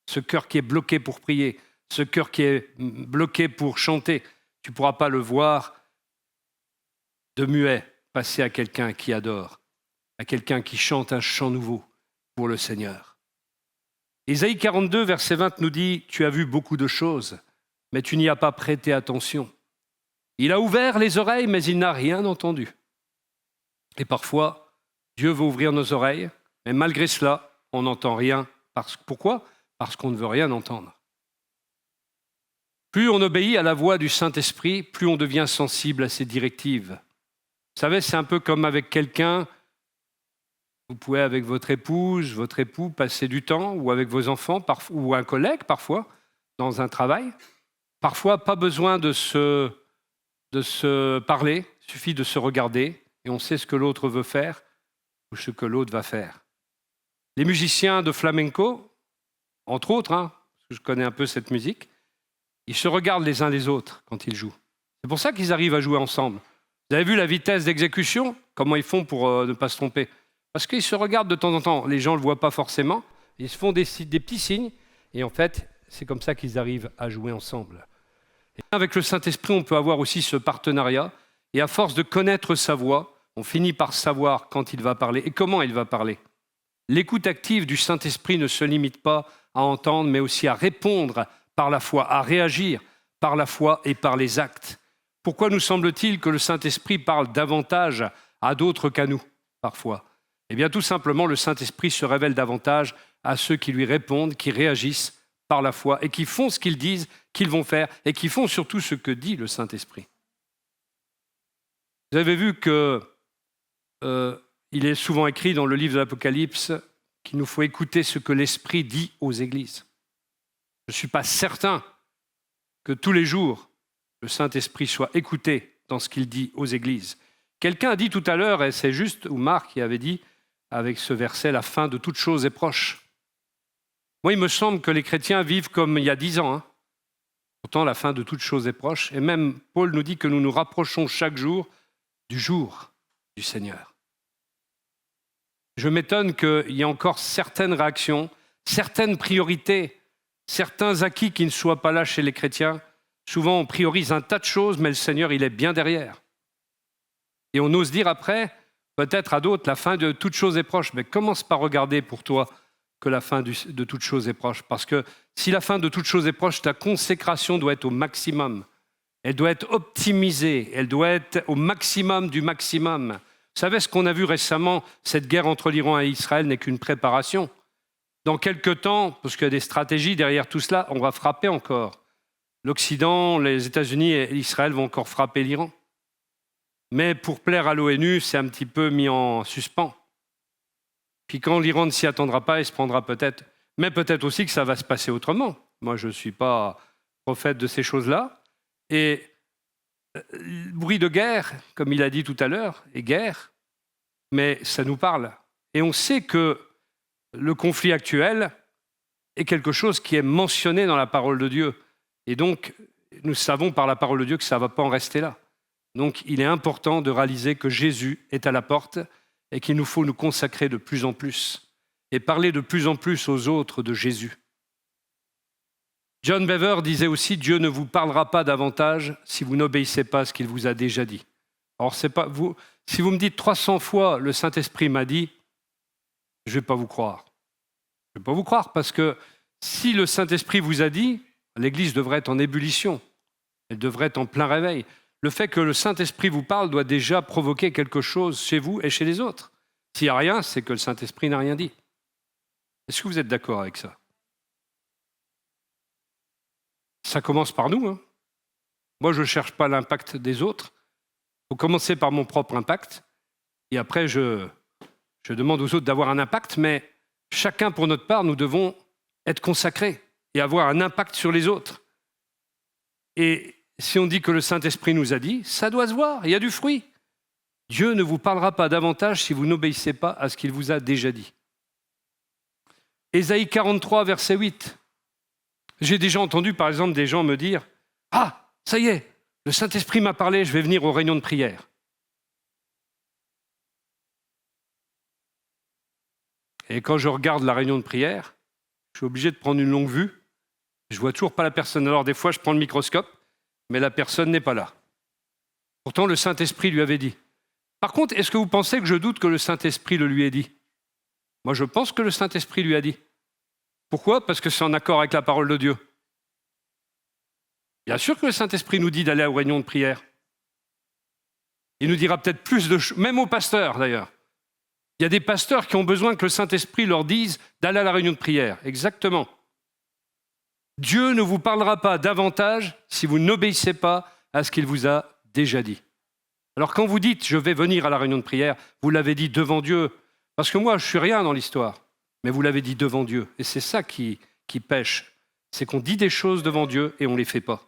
Ce cœur qui est bloqué pour prier, ce cœur qui est bloqué pour chanter, tu ne pourras pas le voir de muet passer à quelqu'un qui adore, à quelqu'un qui chante un chant nouveau pour le Seigneur. Ésaïe 42, verset 20 nous dit « Tu as vu beaucoup de choses, mais tu n'y as pas prêté attention. Il a ouvert les oreilles, mais il n'a rien entendu. » Et parfois, Dieu veut ouvrir nos oreilles, mais malgré cela, on n'entend rien. Pourquoi ? Parce qu'on ne veut rien entendre. Plus on obéit à la voix du Saint-Esprit, plus on devient sensible à ses directives. Vous savez, c'est un peu comme avec quelqu'un. Vous pouvez, avec votre épouse, votre époux, passer du temps, ou avec vos enfants, ou un collègue parfois, dans un travail. Parfois, pas besoin de se parler, il suffit de se regarder, et on sait ce que l'autre veut faire, ou ce que l'autre va faire. Les musiciens de flamenco, entre autres, parce que je connais un peu cette musique, ils se regardent les uns les autres quand ils jouent. C'est pour ça qu'ils arrivent à jouer ensemble. Vous avez vu la vitesse d'exécution ? Comment ils font pour ne pas se tromper ? Parce qu'ils se regardent de temps en temps. Les gens ne le voient pas forcément. Ils se font des petits signes. Et en fait, c'est comme ça qu'ils arrivent à jouer ensemble. Et avec le Saint-Esprit, on peut avoir aussi ce partenariat. Et à force de connaître sa voix, on finit par savoir quand il va parler et comment il va parler. L'écoute active du Saint-Esprit ne se limite pas à entendre, mais aussi à répondre par la foi, à réagir par la foi et par les actes. Pourquoi nous semble-t-il que le Saint-Esprit parle davantage à d'autres qu'à nous, parfois ? Eh bien, tout simplement, le Saint-Esprit se révèle davantage à ceux qui lui répondent, qui réagissent par la foi et qui font ce qu'ils disent qu'ils vont faire et qui font surtout ce que dit le Saint-Esprit. Vous avez vu que il est souvent écrit dans le livre de l'Apocalypse qu'il nous faut écouter ce que l'Esprit dit aux églises. Je ne suis pas certain que tous les jours, le Saint-Esprit soit écouté dans ce qu'il dit aux églises. Quelqu'un a dit tout à l'heure, et c'est juste, ou Marc qui avait dit, avec ce verset, la fin de toute chose est proche. Moi, il me semble que les chrétiens vivent comme il y a 10 ans. Pourtant, la fin de toute chose est proche. Et même Paul nous dit que nous nous rapprochons chaque jour du jour du Seigneur. Je m'étonne qu'il y ait encore certaines réactions, certaines priorités, certains acquis qui ne soient pas là chez les chrétiens. Souvent, on priorise un tas de choses, mais le Seigneur, il est bien derrière. Et on ose dire après, peut-être à d'autres, la fin de toute chose est proche. Mais commence par regarder pour toi que la fin de toute chose est proche. Parce que si la fin de toute chose est proche, ta consécration doit être au maximum. Elle doit être optimisée, elle doit être au maximum du maximum. Vous savez, ce qu'on a vu récemment, cette guerre entre l'Iran et Israël n'est qu'une préparation. Dans quelques temps, parce qu'il y a des stratégies derrière tout cela, on va frapper encore. L'Occident, les États-Unis et Israël vont encore frapper l'Iran. Mais pour plaire à l'ONU, c'est un petit peu mis en suspens. Puis quand l'Iran ne s'y attendra pas, il se prendra peut-être... Mais peut-être aussi que ça va se passer autrement. Moi, je ne suis pas prophète de ces choses-là. Et le bruit de guerre, comme il a dit tout à l'heure, est guerre, mais ça nous parle. Et on sait que le conflit actuel est quelque chose qui est mentionné dans la parole de Dieu. Et donc, nous savons par la parole de Dieu que ça ne va pas en rester là. Donc, il est important de réaliser que Jésus est à la porte et qu'il nous faut nous consacrer de plus en plus et parler de plus en plus aux autres de Jésus. John Bever disait aussi « Dieu ne vous parlera pas davantage si vous n'obéissez pas à ce qu'il vous a déjà dit ». Alors, c'est pas vous, si vous me dites 300 fois « le Saint-Esprit m'a dit », je ne vais pas vous croire. Je ne vais pas vous croire parce que si le Saint-Esprit vous a dit, l'Église devrait être en ébullition, elle devrait être en plein réveil. Le fait que le Saint-Esprit vous parle doit déjà provoquer quelque chose chez vous et chez les autres. S'il n'y a rien, c'est que le Saint-Esprit n'a rien dit. Est-ce que vous êtes d'accord avec ça ? Ça commence par nous. Moi, je ne cherche pas l'impact des autres. Il faut commencer par mon propre impact. Et après, je demande aux autres d'avoir un impact, mais chacun pour notre part, nous devons être consacrés et avoir un impact sur les autres. Et si on dit que le Saint-Esprit nous a dit, ça doit se voir, il y a du fruit. Dieu ne vous parlera pas davantage si vous n'obéissez pas à ce qu'il vous a déjà dit. Ésaïe 43, verset 8. J'ai déjà entendu, par exemple, des gens me dire « Ah, ça y est, le Saint-Esprit m'a parlé, je vais venir aux réunions de prière. » Et quand je regarde la réunion de prière, je suis obligé de prendre une longue vue. Je vois toujours pas la personne. Alors des fois, je prends le microscope, mais la personne n'est pas là. Pourtant, le Saint-Esprit lui avait dit. Par contre, est-ce que vous pensez que je doute que le Saint-Esprit le lui ait dit? Moi, je pense que le Saint-Esprit lui a dit. Pourquoi? Parce que c'est en accord avec la parole de Dieu. Bien sûr que le Saint-Esprit nous dit d'aller aux réunions de prière. Il nous dira peut-être plus de choses, même aux pasteurs d'ailleurs. Il y a des pasteurs qui ont besoin que le Saint-Esprit leur dise d'aller à la réunion de prière. Exactement. Dieu ne vous parlera pas davantage si vous n'obéissez pas à ce qu'il vous a déjà dit. Alors quand vous dites « je vais venir à la réunion de prière », vous l'avez dit devant Dieu. Parce que moi, je ne suis rien dans l'histoire. Mais vous l'avez dit devant Dieu. Et c'est ça qui pêche. C'est qu'on dit des choses devant Dieu et on ne les fait pas.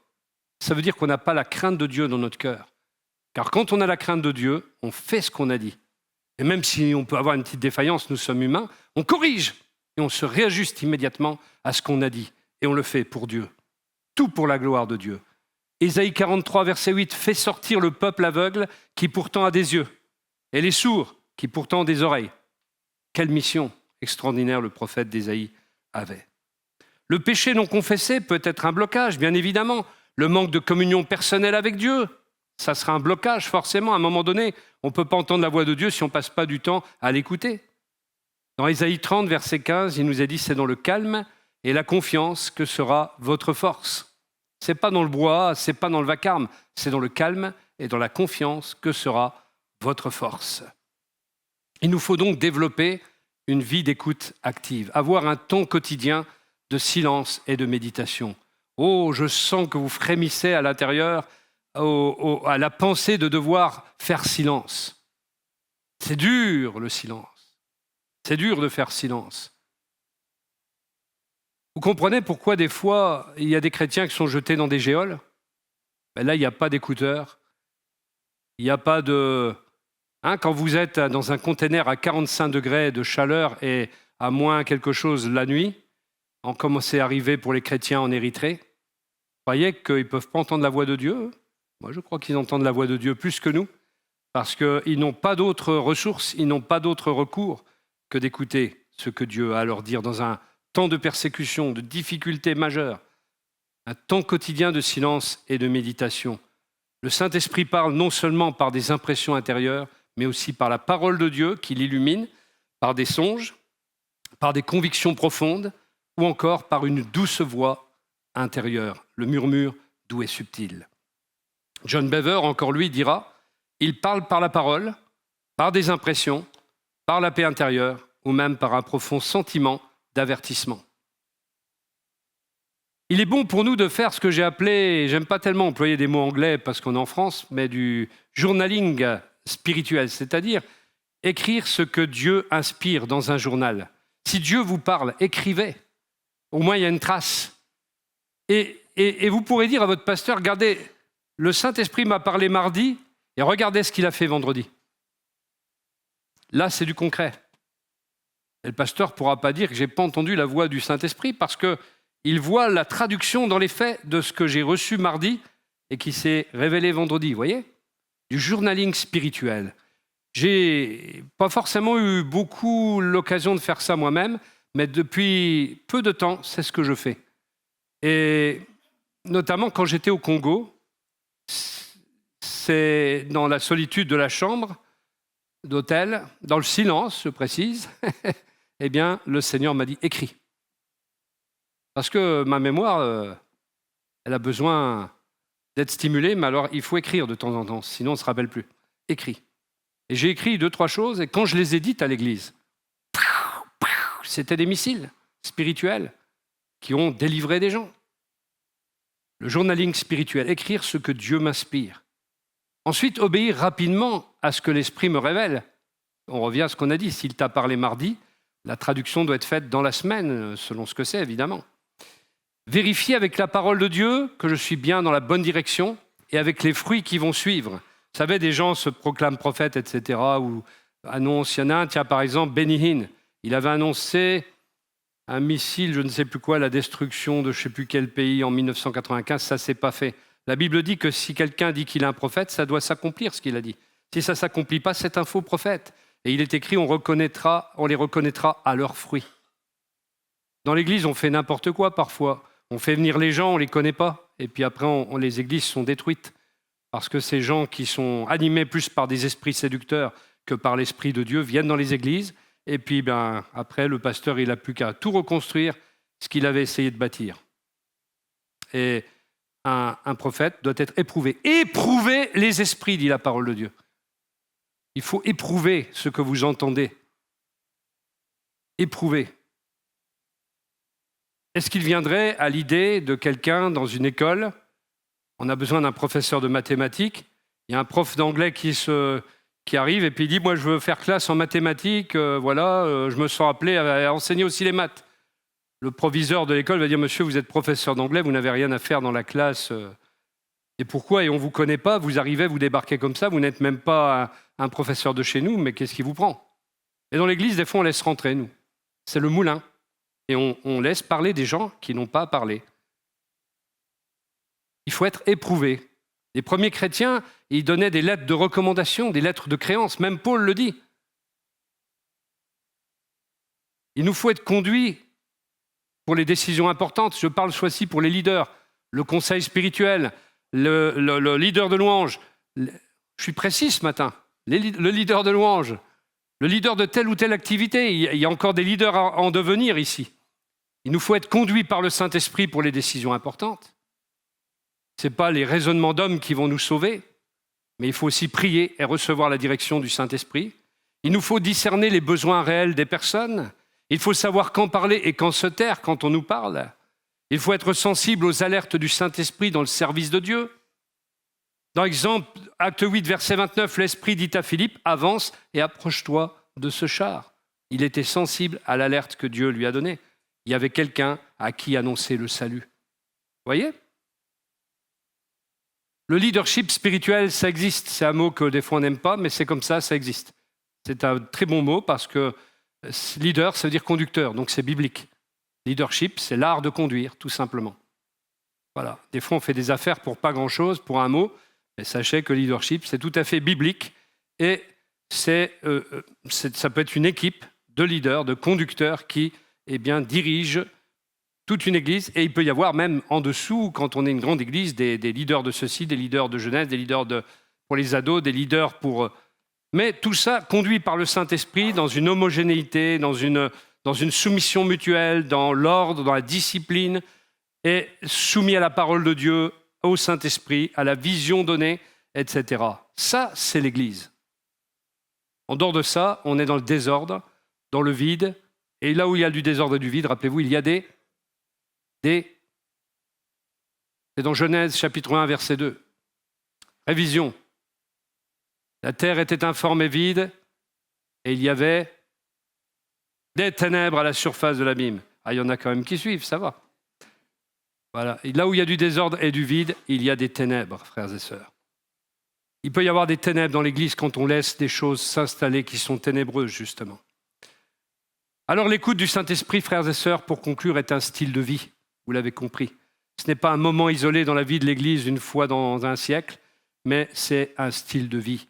Ça veut dire qu'on n'a pas la crainte de Dieu dans notre cœur. Car quand on a la crainte de Dieu, on fait ce qu'on a dit. Et même si on peut avoir une petite défaillance, nous sommes humains, on corrige et on se réajuste immédiatement à ce qu'on a dit. Et on le fait pour Dieu. Tout pour la gloire de Dieu. Ésaïe 43, verset 8, « Fais sortir le peuple aveugle qui pourtant a des yeux, et les sourds qui pourtant ont des oreilles. » Quelle mission extraordinaire le prophète d'Ésaïe avait. Le péché non confessé peut être un blocage, bien évidemment. Le manque de communion personnelle avec Dieu, ça sera un blocage forcément. À un moment donné, on ne peut pas entendre la voix de Dieu si on ne passe pas du temps à l'écouter. Dans Ésaïe 30, verset 15, il nous a dit « C'est dans le calme et la confiance que sera votre force. » Ce n'est pas dans le brouhaha, ce n'est pas dans le vacarme, c'est dans le calme et dans la confiance que sera votre force. Il nous faut donc développer une vie d'écoute active, avoir un temps quotidien de silence et de méditation. Oh, je sens que vous frémissez à l'intérieur à la pensée de devoir faire silence. C'est dur le silence, c'est dur de faire silence. Vous comprenez pourquoi des fois, il y a des chrétiens qui sont jetés dans des géoles? Ben là, il n'y a pas d'écouteurs. Il n'y a pas de... quand vous êtes dans un conteneur à 45 degrés de chaleur et à moins quelque chose la nuit, comme c'est arrivé pour les chrétiens en Érythrée, vous croyez qu'ils ne peuvent pas entendre la voix de Dieu? Moi, je crois qu'ils entendent la voix de Dieu plus que nous, parce qu'ils n'ont pas d'autres ressources, ils n'ont pas d'autre recours que d'écouter ce que Dieu a à leur dire dans un temps de persécution, de difficultés majeures, un temps quotidien de silence et de méditation. Le Saint-Esprit parle non seulement par des impressions intérieures, mais aussi par la parole de Dieu qui l'illumine, par des songes, par des convictions profondes, ou encore par une douce voix intérieure, le murmure doux et subtil. John Bever, encore lui, dira « Il parle par la parole, par des impressions, par la paix intérieure, ou même par un profond sentiment d'avertissement. » Il est bon pour nous de faire ce que j'ai appelé, j'aime pas tellement employer des mots anglais parce qu'on est en France, mais du journaling spirituel, c'est-à-dire écrire ce que Dieu inspire dans un journal. Si Dieu vous parle, écrivez. Au moins, il y a une trace. Et vous pourrez dire à votre pasteur, regardez, le Saint-Esprit m'a parlé mardi et regardez ce qu'il a fait vendredi. Là, c'est du concret. Et le pasteur ne pourra pas dire que je n'ai pas entendu la voix du Saint-Esprit parce qu'il voit la traduction dans les faits de ce que j'ai reçu mardi et qui s'est révélé vendredi. Vous voyez? Du journaling spirituel. J'ai pas forcément eu beaucoup l'occasion de faire ça moi-même, mais depuis peu de temps, c'est ce que je fais. Et notamment quand j'étais au Congo, c'est dans la solitude de la chambre d'hôtel, dans le silence, je précise, eh bien, le Seigneur m'a dit « écris ». Parce que ma mémoire, elle a besoin d'être stimulée, mais alors il faut écrire de temps en temps, sinon on ne se rappelle plus. Écris. Et j'ai écrit 2-3 choses, et quand je les ai dites à l'église, c'était des missiles spirituels qui ont délivré des gens. Le journaling spirituel, écrire ce que Dieu m'inspire. Ensuite, obéir rapidement à ce que l'Esprit me révèle. On revient à ce qu'on a dit, s'il t'a parlé mardi, la traduction doit être faite dans la semaine, selon ce que c'est, évidemment. Vérifier avec la parole de Dieu que je suis bien dans la bonne direction et avec les fruits qui vont suivre. Vous savez, des gens se proclament prophètes, etc., ou annoncent. Il y en a un, tiens, par exemple, Benny Hinn. Il avait annoncé un missile, je ne sais plus quoi, la destruction de je ne sais plus quel pays en 1995. Ça ne s'est pas fait. La Bible dit que si quelqu'un dit qu'il est un prophète, ça doit s'accomplir, ce qu'il a dit. Si ça ne s'accomplit pas, c'est un faux prophète. Et il est écrit, on les reconnaîtra à leurs fruits. Dans l'Église, on fait n'importe quoi parfois. On fait venir les gens, on ne les connaît pas. Et puis après, les églises sont détruites. Parce que ces gens qui sont animés plus par des esprits séducteurs que par l'Esprit de Dieu viennent dans les églises. Et puis après, le pasteur, il n'a plus qu'à tout reconstruire ce qu'il avait essayé de bâtir. Et un prophète doit être éprouvé. Éprouvez les esprits, dit la parole de Dieu. Il faut éprouver ce que vous entendez. Éprouver. Est-ce qu'il viendrait à l'idée de quelqu'un dans une école? On a besoin d'un professeur de mathématiques. Il y a un prof d'anglais qui arrive et puis il dit « Moi, je veux faire classe en mathématiques, je me sens appelé à enseigner aussi les maths. » Le proviseur de l'école va dire « Monsieur, vous êtes professeur d'anglais, vous n'avez rien à faire dans la classe. Et pourquoi? Et on ne vous connaît pas, vous arrivez, vous débarquez comme ça, vous n'êtes même pas un professeur de chez nous, mais qu'est-ce qui vous prend ?» Et dans l'église, des fois, on laisse rentrer, nous. C'est le moulin. Et on laisse parler des gens qui n'ont pas parlé. Il faut être éprouvé. Les premiers chrétiens, ils donnaient des lettres de recommandation, des lettres de créance. Même Paul le dit. Il nous faut être conduits pour les décisions importantes. Je parle cette fois-ci pour les leaders, le conseil spirituel, le leader de louange. Je suis précis ce matin. Le leader de louange, le leader de telle ou telle activité. Il y a encore des leaders en devenir ici. Il nous faut être conduits par le Saint-Esprit pour les décisions importantes. Ce n'est pas les raisonnements d'hommes qui vont nous sauver, mais il faut aussi prier et recevoir la direction du Saint-Esprit. Il nous faut discerner les besoins réels des personnes. Il faut savoir quand parler et quand se taire quand on nous parle. Il faut être sensible aux alertes du Saint-Esprit dans le service de Dieu. Dans l'exemple, acte 8, verset 29, l'Esprit dit à Philippe, « Avance et approche-toi de ce char. » Il était sensible à l'alerte que Dieu lui a donnée. Il y avait quelqu'un à qui annoncer le salut. Vous voyez ? Le leadership spirituel, ça existe. C'est un mot que des fois on n'aime pas, mais c'est comme ça existe. C'est un très bon mot parce que leader, ça veut dire conducteur, donc c'est biblique. Leadership, c'est l'art de conduire, tout simplement. Voilà. Des fois, on fait des affaires pour pas grand-chose, pour un mot, mais sachez que leadership, c'est tout à fait biblique et ça peut être une équipe de leaders, de conducteurs qui dirige toute une église, et il peut y avoir même en dessous, quand on est une grande église, des leaders de ceci, des leaders de jeunesse, des leaders pour les ados, des leaders pour... Mais tout ça conduit par le Saint-Esprit dans une homogénéité, dans une soumission mutuelle, dans l'ordre, dans la discipline, et soumis à la parole de Dieu, au Saint-Esprit, à la vision donnée, etc. Ça, c'est l'église. En dehors de ça, on est dans le désordre, dans le vide, et là où il y a du désordre et du vide, rappelez-vous, il y a c'est dans Genèse chapitre 1, verset 2. Révision. La terre était informe et vide, et il y avait des ténèbres à la surface de l'abîme. Ah, il y en a quand même qui suivent, ça va. Voilà. Et là où il y a du désordre et du vide, il y a des ténèbres, frères et sœurs. Il peut y avoir des ténèbres dans l'Église quand on laisse des choses s'installer qui sont ténébreuses, justement. Alors l'écoute du Saint-Esprit, frères et sœurs, pour conclure, est un style de vie. Vous l'avez compris. Ce n'est pas un moment isolé dans la vie de l'Église une fois dans un siècle, mais c'est un style de vie.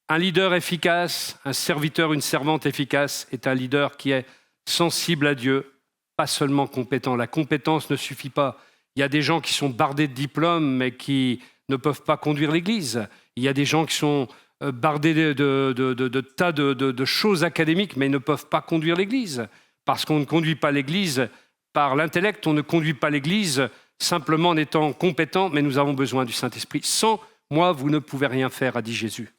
Un leader efficace, un serviteur, une servante efficace est un leader qui est sensible à Dieu, pas seulement compétent. La compétence ne suffit pas. Il y a des gens qui sont bardés de diplômes, mais qui ne peuvent pas conduire l'Église. Il y a des gens qui sont bardés de tas de choses académiques, mais ils ne peuvent pas conduire l'Église. Parce qu'on ne conduit pas l'Église par l'intellect, on ne conduit pas l'Église simplement en étant compétent, mais nous avons besoin du Saint-Esprit. Sans moi, vous ne pouvez rien faire, a dit Jésus.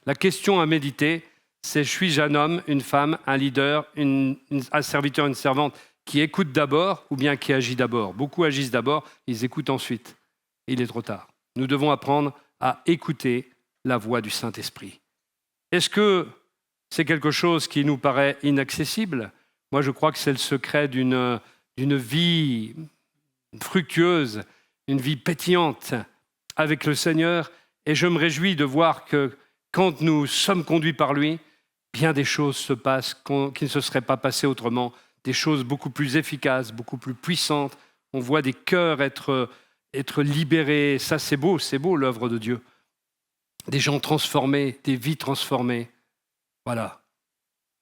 La question à méditer, c'est suis-je un homme, une femme, un leader, un serviteur, une servante qui écoute d'abord ou bien qui agit d'abord? Beaucoup agissent d'abord, ils écoutent ensuite. Et il est trop tard. Nous devons apprendre à écouter la voix du Saint-Esprit. Est-ce que c'est quelque chose qui nous paraît inaccessible? Moi, je crois que c'est le secret d'une vie fructueuse, une vie pétillante avec le Seigneur. Et je me réjouis de voir que quand nous sommes conduits par lui, bien des choses se passent qui ne se seraient pas passées autrement, des choses beaucoup plus efficaces, beaucoup plus puissantes. On voit des cœurs être libérés. Ça, c'est beau l'œuvre de Dieu. Des gens transformés, des vies transformées. Voilà.